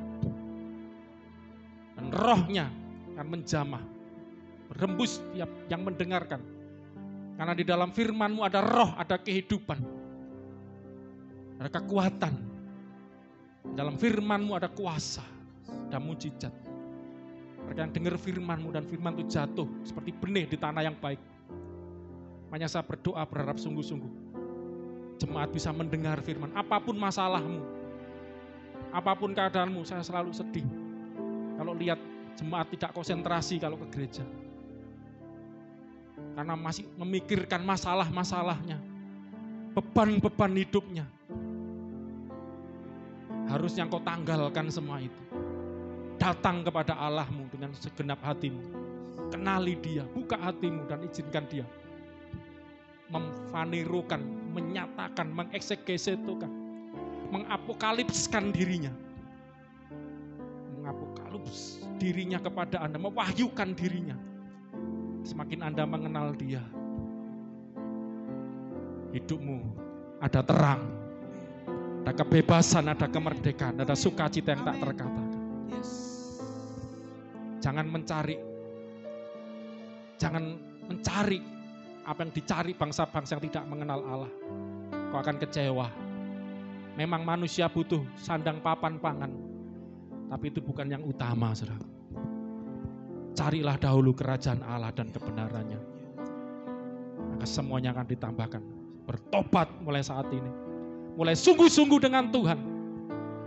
Dan Roh-Nya akan menjamah, berembus tiap yang mendengarkan. Karena di dalam firman-Mu ada roh, ada kehidupan, ada kekuatan. Dalam firman-Mu ada kuasa, ada mujizat. Mereka yang dengar firman-Mu dan firman itu jatuh seperti benih di tanah yang baik. Makanya saya berdoa berharap sungguh-sungguh jemaat bisa mendengar firman. Apapun masalahmu, apapun keadaanmu, saya selalu sedih kalau lihat jemaat tidak konsentrasi kalau ke gereja. Karena masih memikirkan masalah-masalahnya, beban-beban hidupnya. Harusnya engkau tanggalkan semua itu. Datang kepada Allahmu dengan segenap hatimu. Kenali Dia, buka hatimu dan izinkan Dia memfanirukan, menyatakan, mengeksekusikan, mengapokalipskan dirinya. Mengapokalips dirinya kepada Anda, mewahyukan dirinya. Semakin Anda mengenal Dia, hidupmu ada terang, ada kebebasan, ada kemerdekaan, ada sukacita yang tak terkatakan. Jangan mencari apa yang dicari bangsa-bangsa yang tidak mengenal Allah. Kau akan kecewa. Memang manusia butuh sandang papan pangan, tapi itu bukan yang utama, saudara. Carilah dahulu kerajaan Allah dan kebenarannya, maka semuanya akan ditambahkan. Bertobat mulai saat ini, mulai sungguh-sungguh dengan Tuhan,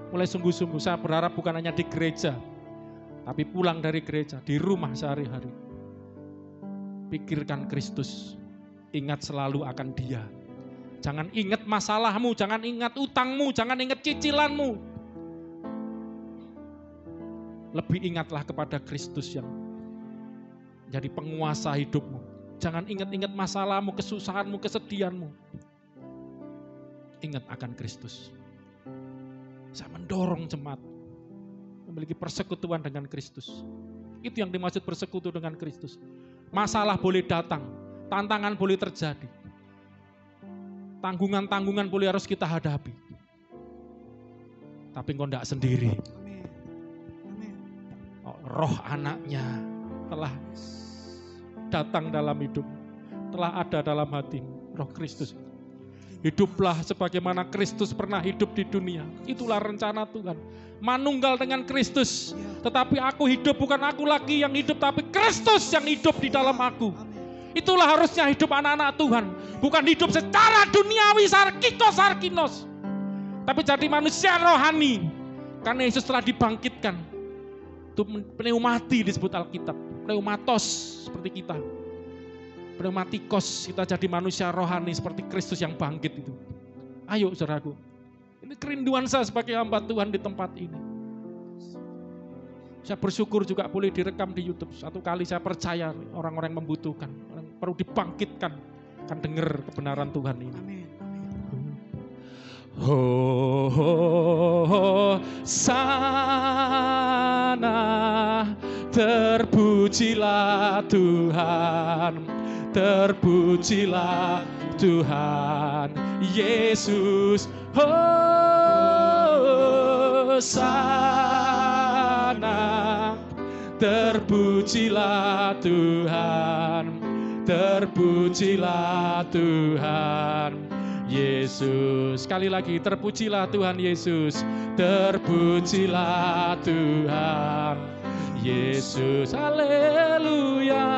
mulai sungguh-sungguh. Saya berharap bukan hanya di gereja, tapi pulang dari gereja, di rumah sehari-hari. Pikirkan Kristus, ingat selalu akan Dia. Jangan ingat masalahmu, jangan ingat utangmu, jangan ingat cicilanmu. Lebih ingatlah kepada Kristus yang jadi penguasa hidupmu. Jangan ingat-ingat masalahmu, kesusahanmu, kesedihanmu. Ingat akan Kristus. Saya mendorong jemaat memiliki persekutuan dengan Kristus. Itu yang dimaksud persekutu dengan Kristus. Masalah boleh datang, tantangan boleh terjadi. Tanggungan-tanggungan boleh harus kita hadapi. Tapi engkau tidak sendiri. Roh anaknya telah datang dalam hidup, telah ada dalam hatimu, Roh Kristus. Hiduplah sebagaimana Kristus pernah hidup di dunia. Itulah rencana Tuhan. Manunggal dengan Kristus. Tetapi aku hidup, bukan aku lagi yang hidup, tapi Kristus yang hidup di dalam aku. Itulah harusnya hidup anak-anak Tuhan. Bukan hidup secara duniawi, sarkinos. Tapi jadi manusia rohani. Karena Yesus telah dibangkitkan. Itu pneumati disebut Alkitab. Pneumatos seperti kita. Pneumatikos, kita jadi manusia rohani seperti Kristus yang bangkit itu. Ayo saudaraku, ini kerinduan saya sebagai hamba Tuhan di tempat ini. Saya bersyukur juga boleh direkam di YouTube. Satu kali saya percaya orang-orang yang membutuhkan, orang perlu dibangkitkan, akan dengar kebenaran Tuhan ini. Hosana, terpujilah Tuhan, terpujilah Tuhan Yesus. Hosana, terpujilah Tuhan, terpujilah Tuhan Yesus. Sekali lagi, terpujilah Tuhan Yesus, terpujilah Tuhan Yesus. Haleluya,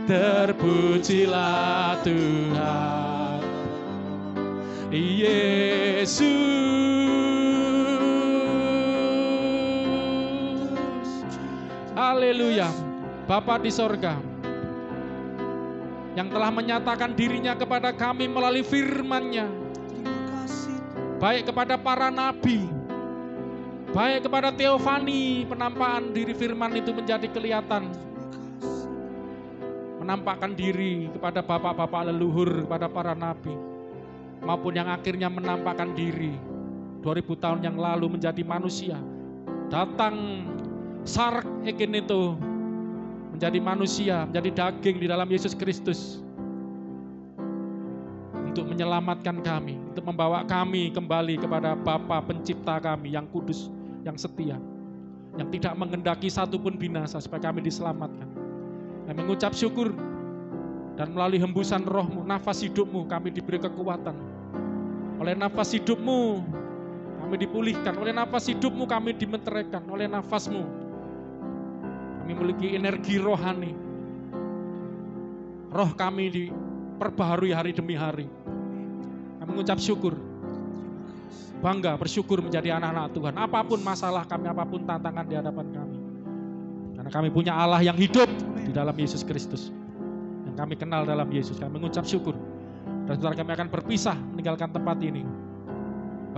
terpujilah Tuhan Yesus. Haleluya. Bapa di sorga, yang telah menyatakan dirinya kepada kami melalui firman-Nya, baik kepada para nabi, baik kepada Teofani, penampakan diri firman itu menjadi kelihatan, menampakkan diri kepada bapak-bapak leluhur, kepada para nabi, maupun yang akhirnya menampakkan diri 2000 tahun yang lalu menjadi manusia, datang sark ekin itu menjadi manusia, menjadi daging di dalam Yesus Kristus untuk menyelamatkan kami, untuk membawa kami kembali kepada Bapa pencipta kami yang kudus, yang setia, yang tidak menghendaki satupun binasa supaya kami diselamatkan. Kami mengucap syukur, dan melalui hembusan roh-Mu, nafas hidup-Mu, kami diberi kekuatan. Oleh nafas hidup-Mu kami dipulihkan, oleh nafas hidup-Mu kami dimeteraikan, oleh nafas-Mu kami memiliki energi rohani. Roh kami diperbaharui hari demi hari. Kami mengucap syukur, bangga, bersyukur menjadi anak-anak Tuhan. Apapun masalah kami, apapun tantangan di hadapan kami, karena kami punya Allah yang hidup di dalam Yesus Kristus, yang kami kenal dalam Yesus. Kami mengucap syukur. Dan setelah kami akan berpisah meninggalkan tempat ini,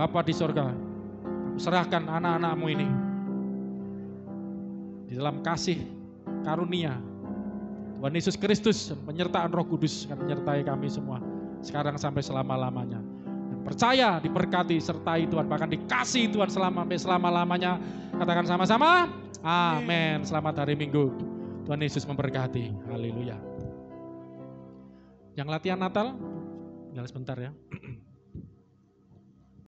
Bapa di sorga, serahkan anak-anak-Mu ini di dalam kasih karunia Tuhan Yesus Kristus, penyertaan Roh Kudus akan menyertai kami semua sekarang sampai selama-lamanya. Dan percaya, diberkati, sertai Tuhan, bahkan dikasih Tuhan sampai selama-lamanya. Katakan sama-sama, amin. Selamat hari Minggu, Tuhan Yesus memberkati. Haleluya. Yang latihan Natal, tinggal sebentar ya.